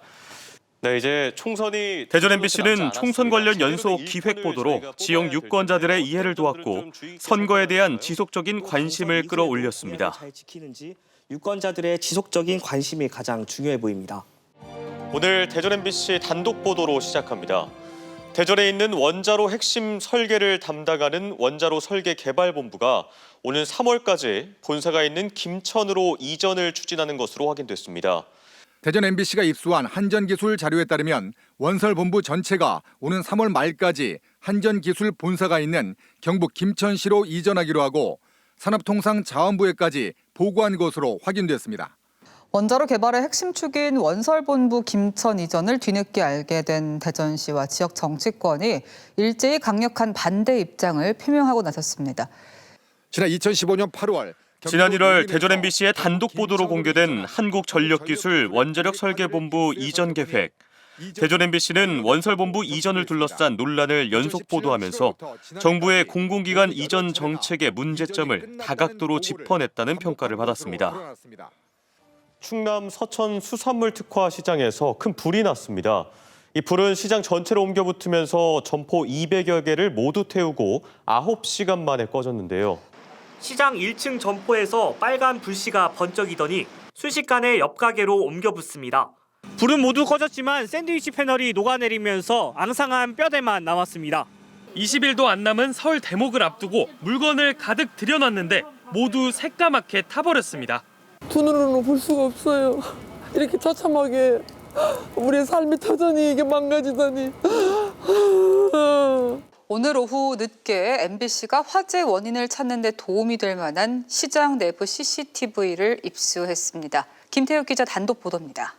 네, 이제 총선이 대전 MBC는 총선 관련 연속 기획 보도로 지역 유권자들의 이해를 도왔고 선거에 대한 지속적인 관심을 끌어올렸습니다. 잘 지키는지 유권자들의 지속적인 관심이 가장 중요해 보입니다. 오늘 대전 MBC 단독 보도로 시작합니다. 대전에 있는 원자로 핵심 설계를 담당하는 원자로 설계 개발본부가 오는 3월까지 본사가 있는 김천으로 이전을 추진하는 것으로 확인됐습니다. 대전 MBC가 입수한 한전기술 자료에 따르면 원설본부 전체가 오는 3월 말까지 한전기술 본사가 있는 경북 김천시로 이전하기로 하고 산업통상자원부에까지 보고한 것으로 확인됐습니다. 원자로 개발의 핵심 축인 원설본부 김천 이전을 뒤늦게 알게 된 대전시와 지역 정치권이 일제히 강력한 반대 입장을 표명하고 나섰습니다. 지난 2015년 8월 지난 1월 대전 MBC의 단독 보도로 공개된 한국전력기술 원자력 설계본부 이전 계획. 대전 MBC는 원설본부 이전을 둘러싼 논란을 연속 보도하면서 정부의 공공기관 이전 정책의 문제점을 다각도로 짚어냈다는 평가를 받았습니다. 충남 서천 수산물 특화 시장에서 큰 불이 났습니다. 이 불은 시장 전체로 옮겨 붙으면서 점포 200여 개를 모두 태우고 9시간 만에 꺼졌는데요. 시장 1층 점포에서 빨간 불씨가 번쩍이더니 순식간에 옆 가게로 옮겨 붙습니다. 불은 모두 꺼졌지만 샌드위치 패널이 녹아내리면서 앙상한 뼈대만 남았습니다. 20일도 안 남은 설 대목을 앞두고 물건을 가득 들여놨는데 모두 새까맣게 타버렸습니다. 두 눈으로 볼 수가 없어요. 이렇게 처참하게 우리의 삶이 터전히 이게 망가지다니. 오늘 오후 늦게 MBC가 화재 원인을 찾는 데 도움이 될 만한 시장 내부 CCTV를 입수했습니다. 김태욱 기자 단독 보도입니다.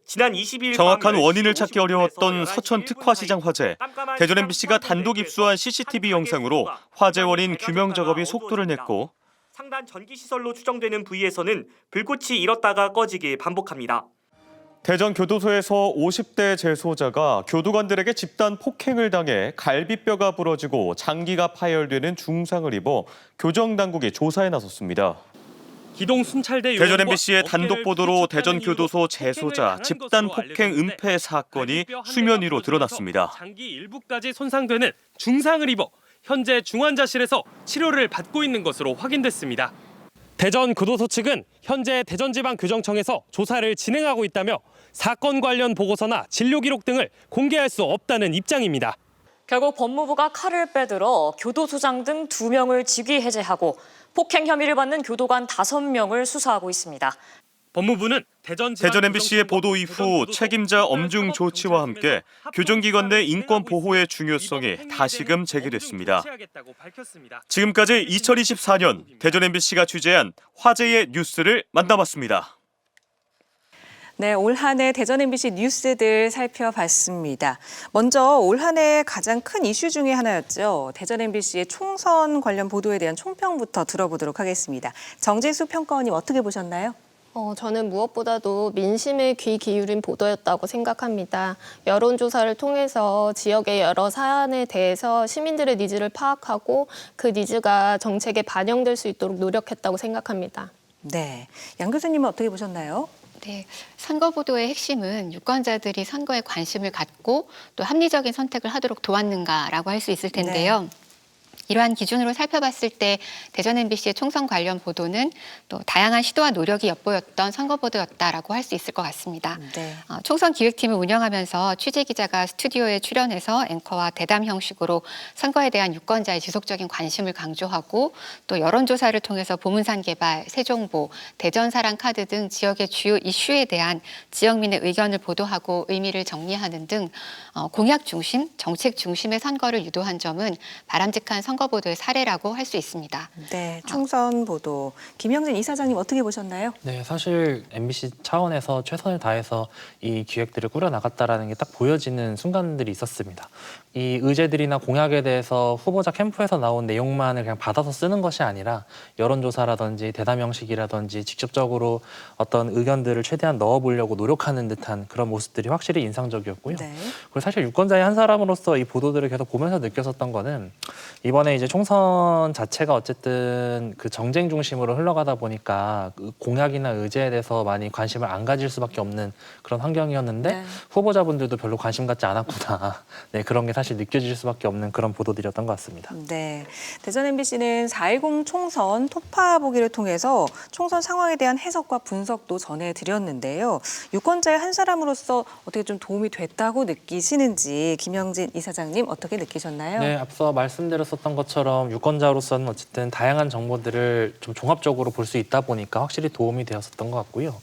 지난 20일 정확한 원인을 찾기 어려웠던 서천 특화시장 화재. 대전 MBC가 단독 입수한 CCTV 영상으로 화재 원인 규명 작업이 속도를 냈고 상단 전기시설로 추정되는 부위에서는 불꽃이 일었다가 꺼지길 반복합니다. 대전 교도소에서 50대 재소자가 교도관들에게 집단 폭행을 당해 갈비뼈가 부러지고 장기가 파열되는 중상을 입어 교정당국이 조사에 나섰습니다. 기동 순찰대 대전 MBC의 단독 보도로 대전 교도소 재소자 집단 폭행 은폐 사건이 수면 위로 드러났습니다. 장기 일부까지 손상되는 중상을 입어 현재 중환자실에서 치료를 받고 있는 것으로 확인됐습니다. 대전 교도소 측은 현재 대전지방교정청에서 조사를 진행하고 있다며 사건 관련 보고서나 진료 기록 등을 공개할 수 없다는 입장입니다. 결국 법무부가 칼을 빼들어 교도소장 등 2명을 직위 해제하고 폭행 혐의를 받는 교도관 5명을 수사하고 있습니다. 법무부는 대전 MBC의 보도 이후 책임자 엄중 조치와 함께 교정기관 내 인권 보호의 중요성이 다시금 제기됐습니다. 지금까지 2024년 대전 MBC가 취재한 화재의 뉴스를 만나봤습니다. 네, 올 한 해 대전 MBC 뉴스들 살펴봤습니다. 먼저 올 한 해 가장 큰 이슈 중에 하나였죠. 대전 MBC의 총선 관련 보도에 대한 총평부터 들어보도록 하겠습니다. 정재수 평가원님 어떻게 보셨나요? 저는 무엇보다도 민심에 귀 기울인 보도였다고 생각합니다. 여론조사를 통해서 지역의 여러 사안에 대해서 시민들의 니즈를 파악하고 그 니즈가 정책에 반영될 수 있도록 노력했다고 생각합니다. 네, 양 교수님은 어떻게 보셨나요? 네, 선거 보도의 핵심은 유권자들이 선거에 관심을 갖고 또 합리적인 선택을 하도록 도왔는가라고 할 수 있을 텐데요. 이러한 기준으로 살펴봤을 때 대전 MBC의 총선 관련 보도는 또 다양한 시도와 노력이 엿보였던 선거 보도였다라고 할 수 있을 것 같습니다. 네. 총선 기획팀을 운영하면서 취재 기자가 스튜디오에 출연해서 앵커와 대담 형식으로 선거에 대한 유권자의 지속적인 관심을 강조하고 또 여론조사를 통해서 보문산 개발, 세종보, 대전 사랑 카드 등 지역의 주요 이슈에 대한 지역민의 의견을 보도하고 의미를 정리하는 등 공약 중심, 정책 중심의 선거를 유도한 점은 바람직한 선거 보도의 사례라고 할 수 있습니다. 네, 총선 보도. 김영진 이사장님 어떻게 보셨나요? 네, 사실 MBC 차원에서 최선을 다해서 이 기획들을 꾸려나갔다라는 게 딱 보여지는 순간들이 있었습니다. 이 의제들이나 공약에 대해서 후보자 캠프에서 나온 내용만을 그냥 받아서 쓰는 것이 아니라 여론조사라든지 대담 형식이라든지 직접적으로 어떤 의견들을 최대한 넣어보려고 노력하는 듯한 그런 모습들이 확실히 인상적이었고요. 네. 그리고 사실 유권자의 한 사람으로서 이 보도들을 계속 보면서 느꼈었던 거는 이번에 이제 총선 자체가 어쨌든 그 정쟁 중심으로 흘러가다 보니까 그 공약이나 의제에 대해서 많이 관심을 안 가질 수밖에 없는 그런 환경이었는데 네. 후보자분들도 별로 관심 갖지 않았구나. 네, 그런 게 사실 느껴질 수밖에 없는 그런 보도들이었던 것 같습니다. 네, 대전 MBC는 4.10 총선 토파 보기를 통해서 총선 상황에 대한 해석과 분석도 전해드렸는데요. 유권자의 한 사람으로서 어떻게 좀 도움이 됐다고 느끼시는지 김영진 이사장님 어떻게 느끼셨나요? 네, 앞서 말씀드렸었던 것처럼 유권자로서는 어쨌든 다양한 정보들을 좀 종합적으로 볼 수 있다 보니까 확실히 도움이 되었었던 것 같고요.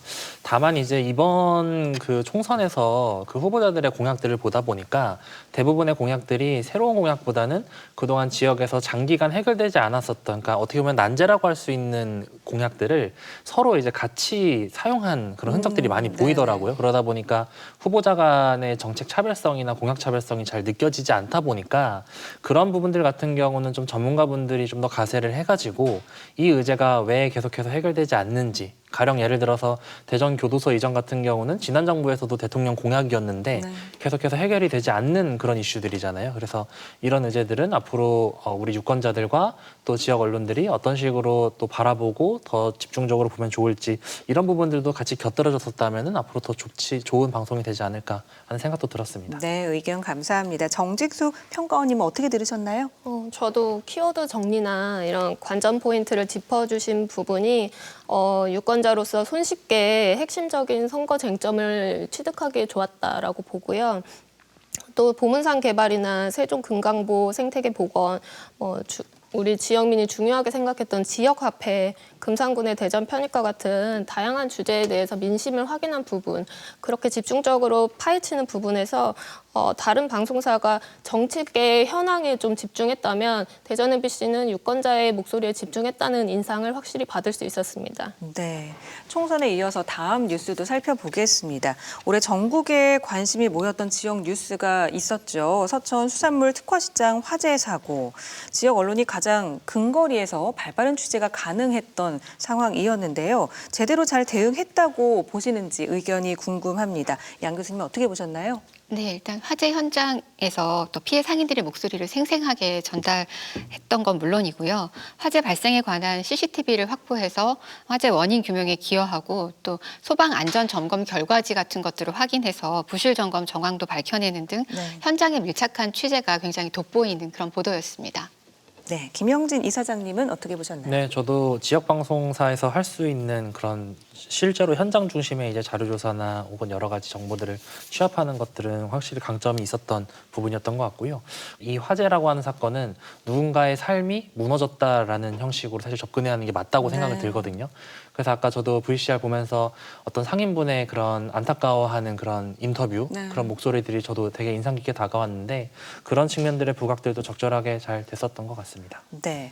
다만 이제 이번 그 총선에서 그 후보자들의 공약들을 보다 보니까 대부분의 공약들이 새로운 공약보다는 그동안 지역에서 장기간 해결되지 않았었던, 그러니까 어떻게 보면 난제라고 할 수 있는 공약들을 서로 이제 같이 사용한 그런 흔적들이 많이 보이더라고요. 그러다 보니까 후보자 간의 정책 차별성이나 공약 차별성이 잘 느껴지지 않다 보니까 그런 부분들 같은 경우는 좀 전문가분들이 좀 더 가세를 해가지고 이 의제가 왜 계속해서 해결되지 않는지, 가령 예를 들어서 대전 교도소 이전 같은 경우는 지난 정부에서도 대통령 공약이었는데 계속해서 해결이 되지 않는 그런 이슈들이잖아요. 그래서 이런 의제들은 앞으로 우리 유권자들과 또 지역 언론들이 어떤 식으로 또 바라보고 더 집중적으로 보면 좋을지 이런 부분들도 같이 곁들여졌었다면 앞으로 더 좋은 방송이 되지 않을까 하는 생각도 들었습니다. 네, 의견 감사합니다. 정직수 평가원님은 어떻게 들으셨나요? 저도 키워드 정리나 이런 관전 포인트를 짚어주신 부분이 유권자로서 손쉽게 핵심적인 선거 쟁점을 취득하기에 좋았다라고 보고요. 또 보문산 개발이나 세종 금강보 생태계 복원, 우리 지역민이 중요하게 생각했던 지역화폐, 금산군의 대전 편입과 같은 다양한 주제에 대해서 민심을 확인한 부분, 그렇게 집중적으로 파헤치는 부분에서 다른 방송사가 정치계 현황에 좀 집중했다면 대전 MBC는 유권자의 목소리에 집중했다는 인상을 확실히 받을 수 있었습니다. 네, 총선에 이어서 다음 뉴스도 살펴보겠습니다. 올해 전국에 관심이 모였던 지역 뉴스가 있었죠. 서천 수산물 특화시장 화재 사고. 지역 언론이 가장 근거리에서 발빠른 취재가 가능했던 상황이었는데요. 제대로 잘 대응했다고 보시는지 의견이 궁금합니다. 양 교수님 어떻게 보셨나요? 네, 일단 화재 현장에서 또 피해 상인들의 목소리를 생생하게 전달했던 건 물론이고요. 화재 발생에 관한 CCTV를 확보해서 화재 원인 규명에 기여하고 또 소방 안전 점검 결과지 같은 것들을 확인해서 부실 점검 정황도 밝혀내는 등 현장에 밀착한 취재가 굉장히 돋보이는 그런 보도였습니다. 네, 김영진 이사장님은 어떻게 보셨나요? 네, 저도 지역 방송사에서 할 수 있는 그런 실제로 현장 중심의 이제 자료 조사나 혹은 여러 가지 정보들을 취합하는 것들은 확실히 강점이 있었던 부분이었던 것 같고요. 이 화재라고 하는 사건은 누군가의 삶이 무너졌다라는 형식으로 사실 접근해야 하는 게 맞다고 생각이 들거든요. 그래서 아까 저도 VCR 보면서 어떤 상인분의 그런 안타까워하는 그런 인터뷰, 그런 목소리들이 저도 되게 인상 깊게 다가왔는데 그런 측면들의 부각들도 적절하게 잘 됐었던 것 같습니다. 네.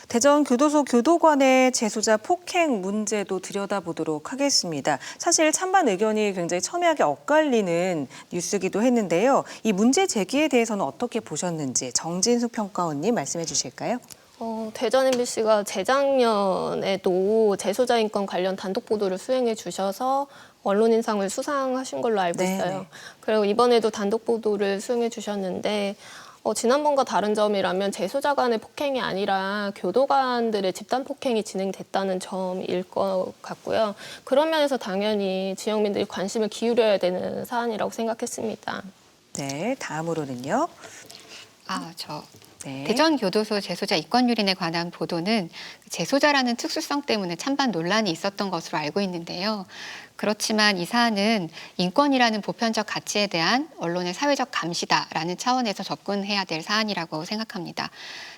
대전 교도소 교도관의 재소자 폭행 문제도 들여다보도록 하겠습니다. 사실 찬반 의견이 굉장히 첨예하게 엇갈리는 뉴스기도 했는데요. 이 문제 제기에 대해서는 어떻게 보셨는지 정진숙 평가원님 말씀해 주실까요? 대전 MBC가 재작년에도 재소자 인권 관련 단독 보도를 수행해 주셔서 언론인상을 수상하신 걸로 알고 있어요. 그리고 이번에도 단독 보도를 수행해 주셨는데 지난번과 다른 점이라면 재소자 간의 폭행이 아니라 교도관들의 집단 폭행이 진행됐다는 점일 것 같고요. 그런 면에서 당연히 지역민들이 관심을 기울여야 되는 사안이라고 생각했습니다. 네, 다음으로는요. 대전 교도소 재소자 이권 유린에 관한 보도는 재소자라는 특수성 때문에 찬반 논란이 있었던 것으로 알고 있는데요. 그렇지만 이 사안은 인권이라는 보편적 가치에 대한 언론의 사회적 감시다라는 차원에서 접근해야 될 사안이라고 생각합니다.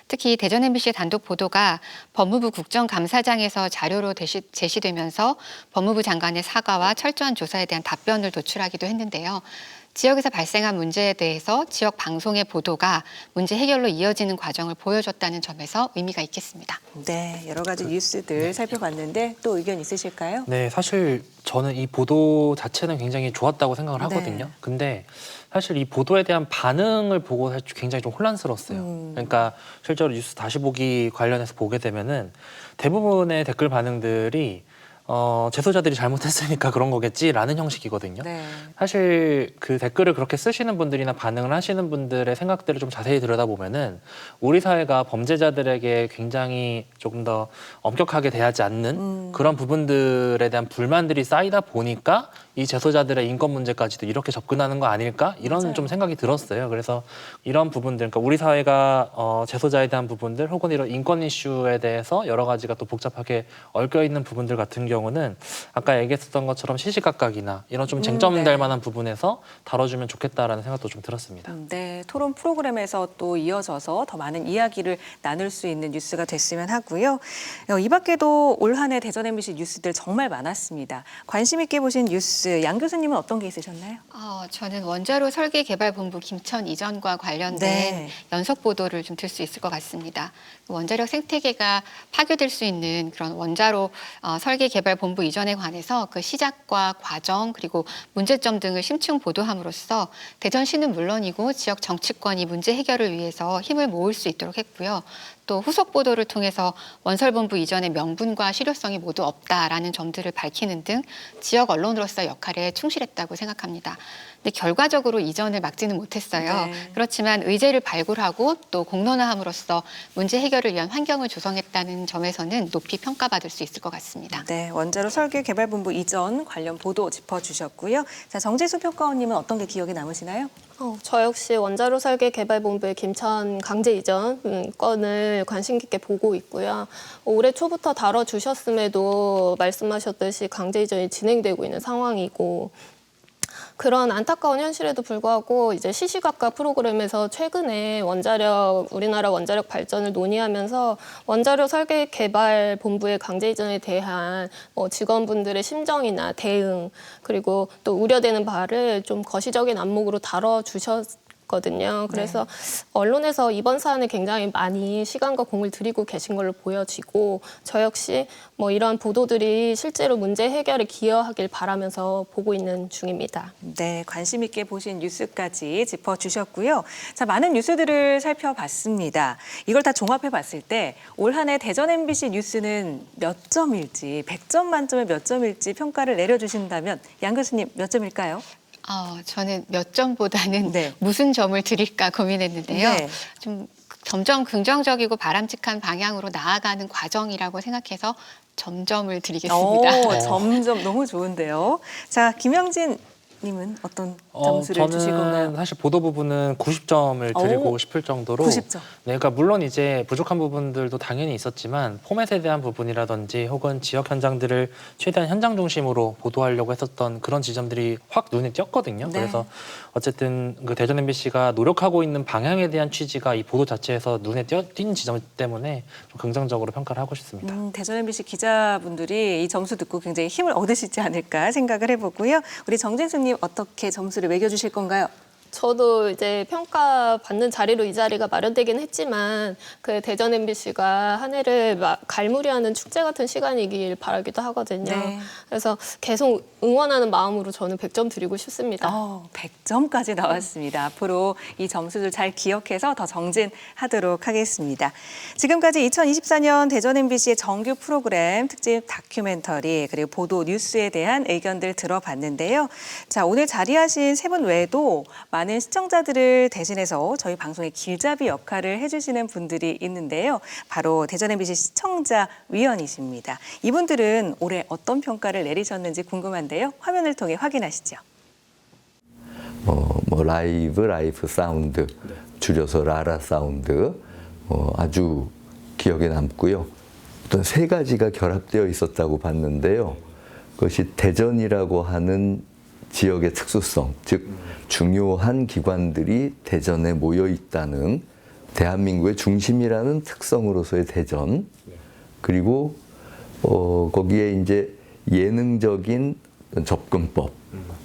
특히 대전 MBC의 단독 보도가 법무부 국정감사장에서 자료로 제시되면서 법무부 장관의 사과와 철저한 조사에 대한 답변을 도출하기도 했는데요. 지역에서 발생한 문제에 대해서 지역 방송의 보도가 문제 해결로 이어지는 과정을 보여줬다는 점에서 의미가 있겠습니다. 네, 여러 가지 뉴스들 살펴봤는데 또 의견 있으실까요? 네, 사실 저는 이 보도 자체는 굉장히 좋았다고 생각을 하거든요. 근데 사실 이 보도에 대한 반응을 보고 사실 굉장히 좀 혼란스러웠어요. 그러니까 실제로 뉴스 다시 보기 관련해서 보게 되면은 대부분의 댓글 반응들이 재소자들이 잘못했으니까 그런 거겠지라는 형식이거든요. 사실 그 댓글을 그렇게 쓰시는 분들이나 반응을 하시는 분들의 생각들을 좀 자세히 들여다보면은 우리 사회가 범죄자들에게 굉장히 조금 더 엄격하게 대하지 않는 그런 부분들에 대한 불만들이 쌓이다 보니까 이 재소자들의 인권 문제까지도 이렇게 접근하는 거 아닐까? 이런 좀 생각이 들었어요. 그래서 이런 부분들, 그러니까 우리 사회가 재소자에 대한 부분들 혹은 이런 인권 이슈에 대해서 여러 가지가 또 복잡하게 얽혀 있는 부분들 같은 경우는 아까 얘기했었던 것처럼 시시각각이나 이런 좀 쟁점될 만한 부분에서 다뤄주면 좋겠다라는 생각도 좀 들었습니다. 네, 토론 프로그램에서 또 이어져서 더 많은 이야기를 나눌 수 있는 뉴스가 됐으면 하고요. 이 밖에도 올 한 해 대전 MBC 뉴스들 정말 많았습니다. 관심 있게 보신 뉴스 양 교수님은 어떤 게 있으셨나요? 저는 원자로 설계개발본부 김천 이전과 관련된 연속 보도를 좀 들 수 있을 것 같습니다. 원자력 생태계가 파괴될 수 있는 그런 원자로 설계개발본부 이전에 관해서 그 시작과 과정 그리고 문제점 등을 심층 보도함으로써 대전시는 물론이고 지역 정치권이 문제 해결을 위해서 힘을 모을 수 있도록 했고요. 또 후속 보도를 통해서 원설본부 이전의 명분과 실효성이 모두 없다라는 점들을 밝히는 등 지역 언론으로서 역할에 충실했다고 생각합니다. 근데 결과적으로 이전을 막지는 못했어요. 그렇지만 의제를 발굴하고 또 공론화함으로써 문제 해결을 위한 환경을 조성했다는 점에서는 높이 평가받을 수 있을 것 같습니다. 네, 원자로 설계개발본부 이전 관련 보도 짚어주셨고요. 자, 정진숙 평가원님은 어떤 게 기억에 남으시나요? 저 역시 원자로 설계개발본부의 김천 강제 이전 건을 관심 깊게 보고 있고요. 올해 초부터 다뤄주셨음에도 말씀하셨듯이 강제 이전이 진행되고 있는 상황이고 그런 안타까운 현실에도 불구하고 이제 시시각각 프로그램에서 최근에 우리나라 원자력 발전을 논의하면서 원자력 설계 개발 본부의 강제 이전에 대한 직원분들의 심정이나 대응 그리고 또 우려되는 바를 좀 거시적인 안목으로 다뤄주셨거든요. 그래서 언론에서 이번 사안에 굉장히 많이 시간과 공을 들이고 계신 걸로 보여지고 저 역시 뭐 이런 보도들이 실제로 문제 해결에 기여하길 바라면서 보고 있는 중입니다. 네, 관심 있게 보신 뉴스까지 짚어주셨고요. 자, 많은 뉴스들을 살펴봤습니다. 이걸 다 종합해 봤을 때 올 한 해 대전 MBC 뉴스는 몇 점일지, 100점 만점에 몇 점일지 평가를 내려주신다면 양 교수님 몇 점일까요? 저는 몇 점보다는 무슨 점을 드릴까 고민했는데요. 좀 점점 긍정적이고 바람직한 방향으로 나아가는 과정이라고 생각해서 점점을 드리겠습니다. 점점 너무 좋은데요. 자, 김영진 님은 어떤 점수를 주실 건가요? 저는 사실 보도 부분은 90점을 드리고 싶을 정도로 90점. 네, 그러니까 물론 이제 부족한 부분들도 당연히 있었지만 포맷에 대한 부분이라든지 혹은 지역 현장들을 최대한 현장 중심으로 보도하려고 했었던 그런 지점들이 확 눈에 띄었거든요. 그래서 어쨌든 그 대전 MBC가 노력하고 있는 방향에 대한 취지가 이 보도 자체에서 눈에 띈 지점 때문에 좀 긍정적으로 평가를 하고 싶습니다. 대전 MBC 기자분들이 이 점수 듣고 굉장히 힘을 얻으시지 않을까 생각을 해보고요. 우리 정진수님 어떻게 점수를 매겨주실 건가요? 저도 이제 평가받는 자리로 이 자리가 마련되긴 했지만 그 대전 MBC가 한 해를 갈무리하는 축제 같은 시간이길 바라기도 하거든요. 그래서 계속 응원하는 마음으로 저는 100점 드리고 싶습니다. 100점까지 나왔습니다. 앞으로 이 점수들 잘 기억해서 더 정진하도록 하겠습니다. 지금까지 2024년 대전 MBC의 정규 프로그램, 특집 다큐멘터리 그리고 보도 뉴스에 대한 의견들 들어봤는데요. 자, 오늘 자리하신 세 분 외에도 많은 시청자들을 대신해서 저희 방송의 길잡이 역할을 해주시는 분들이 있는데요. 바로 대전 MBC 시청자위원이십니다. 이분들은 올해 어떤 평가를 내리셨는지 궁금한데요. 화면을 통해 확인하시죠. 라이브 사운드, 줄여서 라라 사운드 아주 기억에 남고요. 어떤 세 가지가 결합되어 있었다고 봤는데요. 그것이 대전이라고 하는 지역의 특수성, 즉 중요한 기관들이 대전에 모여 있다는 대한민국의 중심이라는 특성으로서의 대전, 그리고 거기에 이제 예능적인 접근법,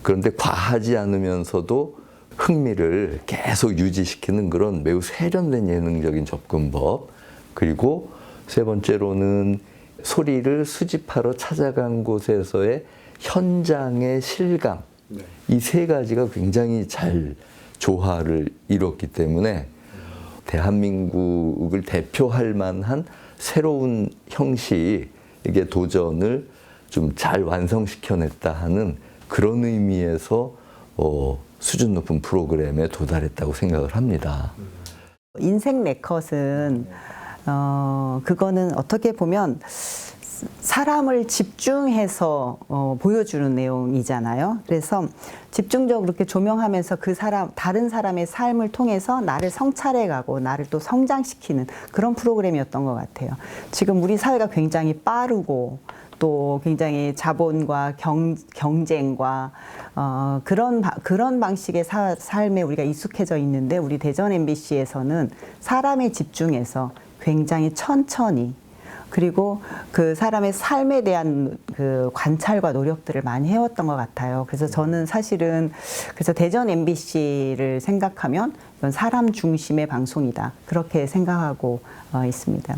그런데 과하지 않으면서도 흥미를 계속 유지시키는 그런 매우 세련된 예능적인 접근법, 그리고 세 번째로는 소리를 수집하러 찾아간 곳에서의 현장의 실감, 이 세 가지가 굉장히 잘 조화를 이뤘기 때문에 대한민국을 대표할 만한 새로운 형식의 도전을 좀 잘 완성시켜냈다 하는 그런 의미에서 수준 높은 프로그램에 도달했다고 생각을 합니다. 인생 네컷은 그거는 어떻게 보면 사람을 집중해서 보여주는 내용이잖아요. 그래서 집중적으로 이렇게 조명하면서 그 사람, 다른 사람의 삶을 통해서 나를 성찰해가고 나를 또 성장시키는 그런 프로그램이었던 것 같아요. 지금 우리 사회가 굉장히 빠르고 또 굉장히 자본과 경쟁과 그런 방식의 삶에 우리가 익숙해져 있는데 우리 대전 MBC에서는 사람에 집중해서 굉장히 천천히 그리고 그 사람의 삶에 대한 그 관찰과 노력들을 많이 해왔던 것 같아요. 그래서 저는 사실은 그래서 대전 MBC를 생각하면 이건 사람 중심의 방송이다. 그렇게 생각하고 있습니다.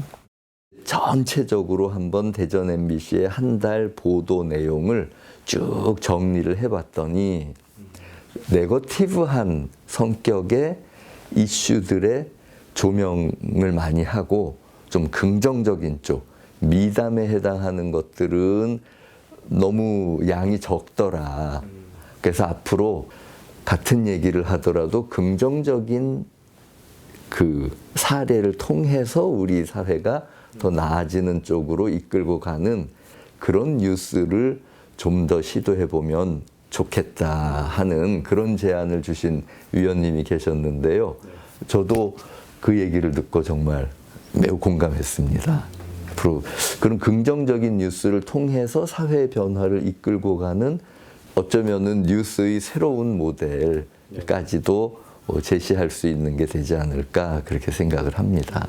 전체적으로 한번 대전 MBC의 한 달 보도 내용을 쭉 정리를 해봤더니 네거티브한 성격의 이슈들의 조명을 많이 하고 좀 긍정적인 쪽, 미담에 해당하는 것들은 너무 양이 적더라. 그래서 앞으로 같은 얘기를 하더라도 긍정적인 그 사례를 통해서 우리 사회가 더 나아지는 쪽으로 이끌고 가는 그런 뉴스를 좀 더 시도해보면 좋겠다 하는 그런 제안을 주신 위원님이 계셨는데요. 저도 그 얘기를 듣고 정말 매우 공감했습니다. 앞으로 그런 긍정적인 뉴스를 통해서 사회 변화를 이끌고 가는 어쩌면은 뉴스의 새로운 모델까지도 제시할 수 있는 게 되지 않을까 그렇게 생각을 합니다.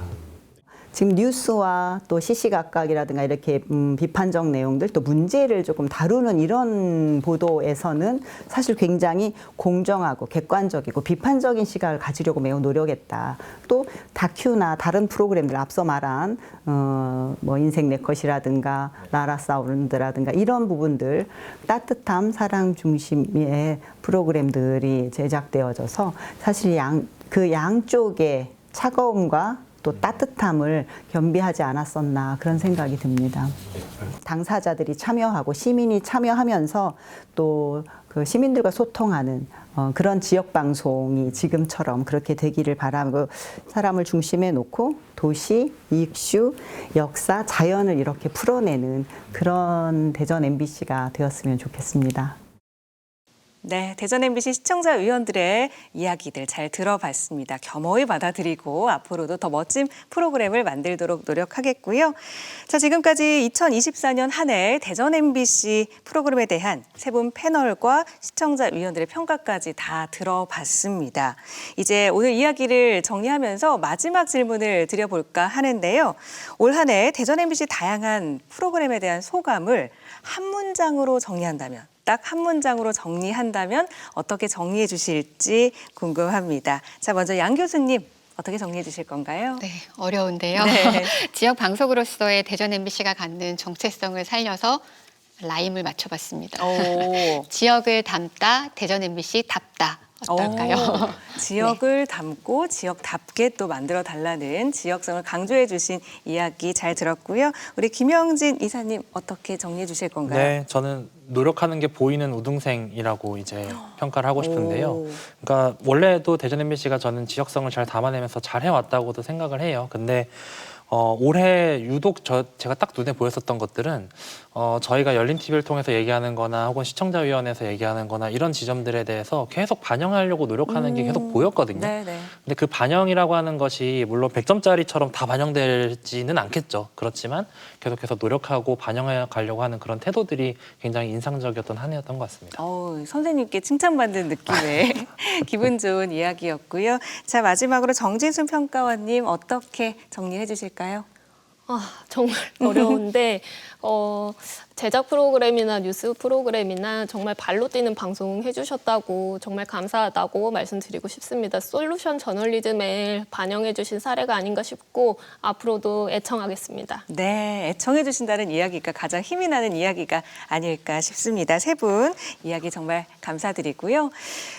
지금 뉴스와 또 시시각각이라든가 이렇게 비판적 내용들 또 문제를 조금 다루는 이런 보도에서는 사실 굉장히 공정하고 객관적이고 비판적인 시각을 가지려고 매우 노력했다. 또 다큐나 다른 프로그램들 앞서 말한 뭐 인생 내 컷이라든가 라라 사운드라든가 이런 부분들 따뜻함 사랑 중심의 프로그램들이 제작되어져서 사실 그 양쪽의 차가움과 또 따뜻함을 겸비하지 않았었나 그런 생각이 듭니다. 당사자들이 참여하고 시민이 참여하면서 또 그 시민들과 소통하는 그런 지역 방송이 지금처럼 그렇게 되기를 바라고 사람을 중심에 놓고 도시, 이슈, 역사, 자연을 이렇게 풀어내는 그런 대전 MBC가 되었으면 좋겠습니다. 네, 대전 MBC 시청자 의원들의 이야기들 잘 들어봤습니다. 겸허히 받아들이고 앞으로도 더 멋진 프로그램을 만들도록 노력하겠고요. 자, 지금까지 2024년 한 해 대전 MBC 프로그램에 대한 세 분 패널과 시청자 의원들의 평가까지 다 들어봤습니다. 이제 오늘 이야기를 정리하면서 마지막 질문을 드려볼까 하는데요. 올 한 해 대전 MBC 다양한 프로그램에 대한 소감을 한 문장으로 정리한다면 딱 한 문장으로 정리한다면 어떻게 정리해 주실지 궁금합니다. 자, 먼저 양 교수님 어떻게 정리해 주실 건가요? 네, 어려운데요. 네. 지역 방송으로서의 대전 MBC가 갖는 정체성을 살려서 라임을 맞춰봤습니다. 오. 지역을 담다, 대전 MBC 답다. 어떨까요? 지역을 담고 지역답게 또 만들어 달라는 지역성을 강조해 주신 이야기 잘 들었고요. 우리 김영진 이사님 어떻게 정리해 주실 건가요? 네, 저는 노력하는 게 보이는 우등생이라고 이제 평가를 하고 싶은데요. 그러니까 원래도 대전 MBC가 저는 지역성을 잘 담아내면서 잘 해왔다고도 생각을 해요. 근데 올해 유독 제가 딱 눈에 보였었던 것들은 저희가 열린 TV를 통해서 얘기하는 거나 혹은 시청자위원회에서 얘기하는 거나 이런 지점들에 대해서 계속 반영하려고 노력하는 게 계속 보였거든요. 네네. 근데 그 반영이라고 하는 것이 물론 100점짜리처럼 다 반영될지는 않겠죠. 그렇지만 계속해서 노력하고 반영해 가려고 하는 그런 태도들이 굉장히 인상적이었던 한 해였던 것 같습니다. 선생님께 칭찬받는 느낌의 기분 좋은 이야기였고요. 자, 마지막으로 정진순 평가원님 어떻게 정리해 주실까요? 정말 어려운데 제작 프로그램이나 뉴스 프로그램이나 정말 발로 뛰는 방송 해주셨다고 정말 감사하다고 말씀드리고 싶습니다. 솔루션 저널리즘에 반영해 주신 사례가 아닌가 싶고 앞으로도 애청하겠습니다. 네, 애청해 주신다는 이야기가 가장 힘이 나는 이야기가 아닐까 싶습니다. 세 분 이야기 정말 감사드리고요.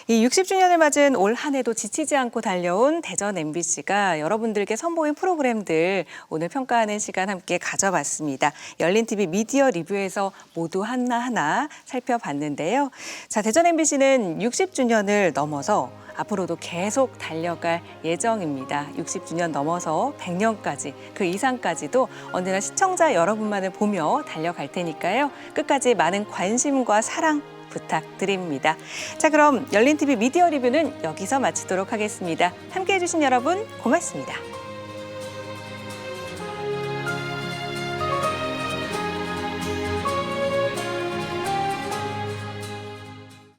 이 60주년을 맞은 올 한 해도 지치지 않고 달려온 대전 MBC가 여러분들께 선보인 프로그램들 오늘 평가하는 시간 함께 가져봤습니다. 열린 TV 미디어 리뷰에서 모두 하나하나 살펴봤는데요. 자, 대전 MBC는 60주년을 넘어서 앞으로도 계속 달려갈 예정입니다. 60주년 넘어서 100년까지 그 이상까지도 언제나 시청자 여러분만을 보며 달려갈 테니까요. 끝까지 많은 관심과 사랑 부탁드립니다. 자, 그럼 열린 TV 미디어 리뷰는 여기서 마치도록 하겠습니다. 함께해 주신 여러분 고맙습니다.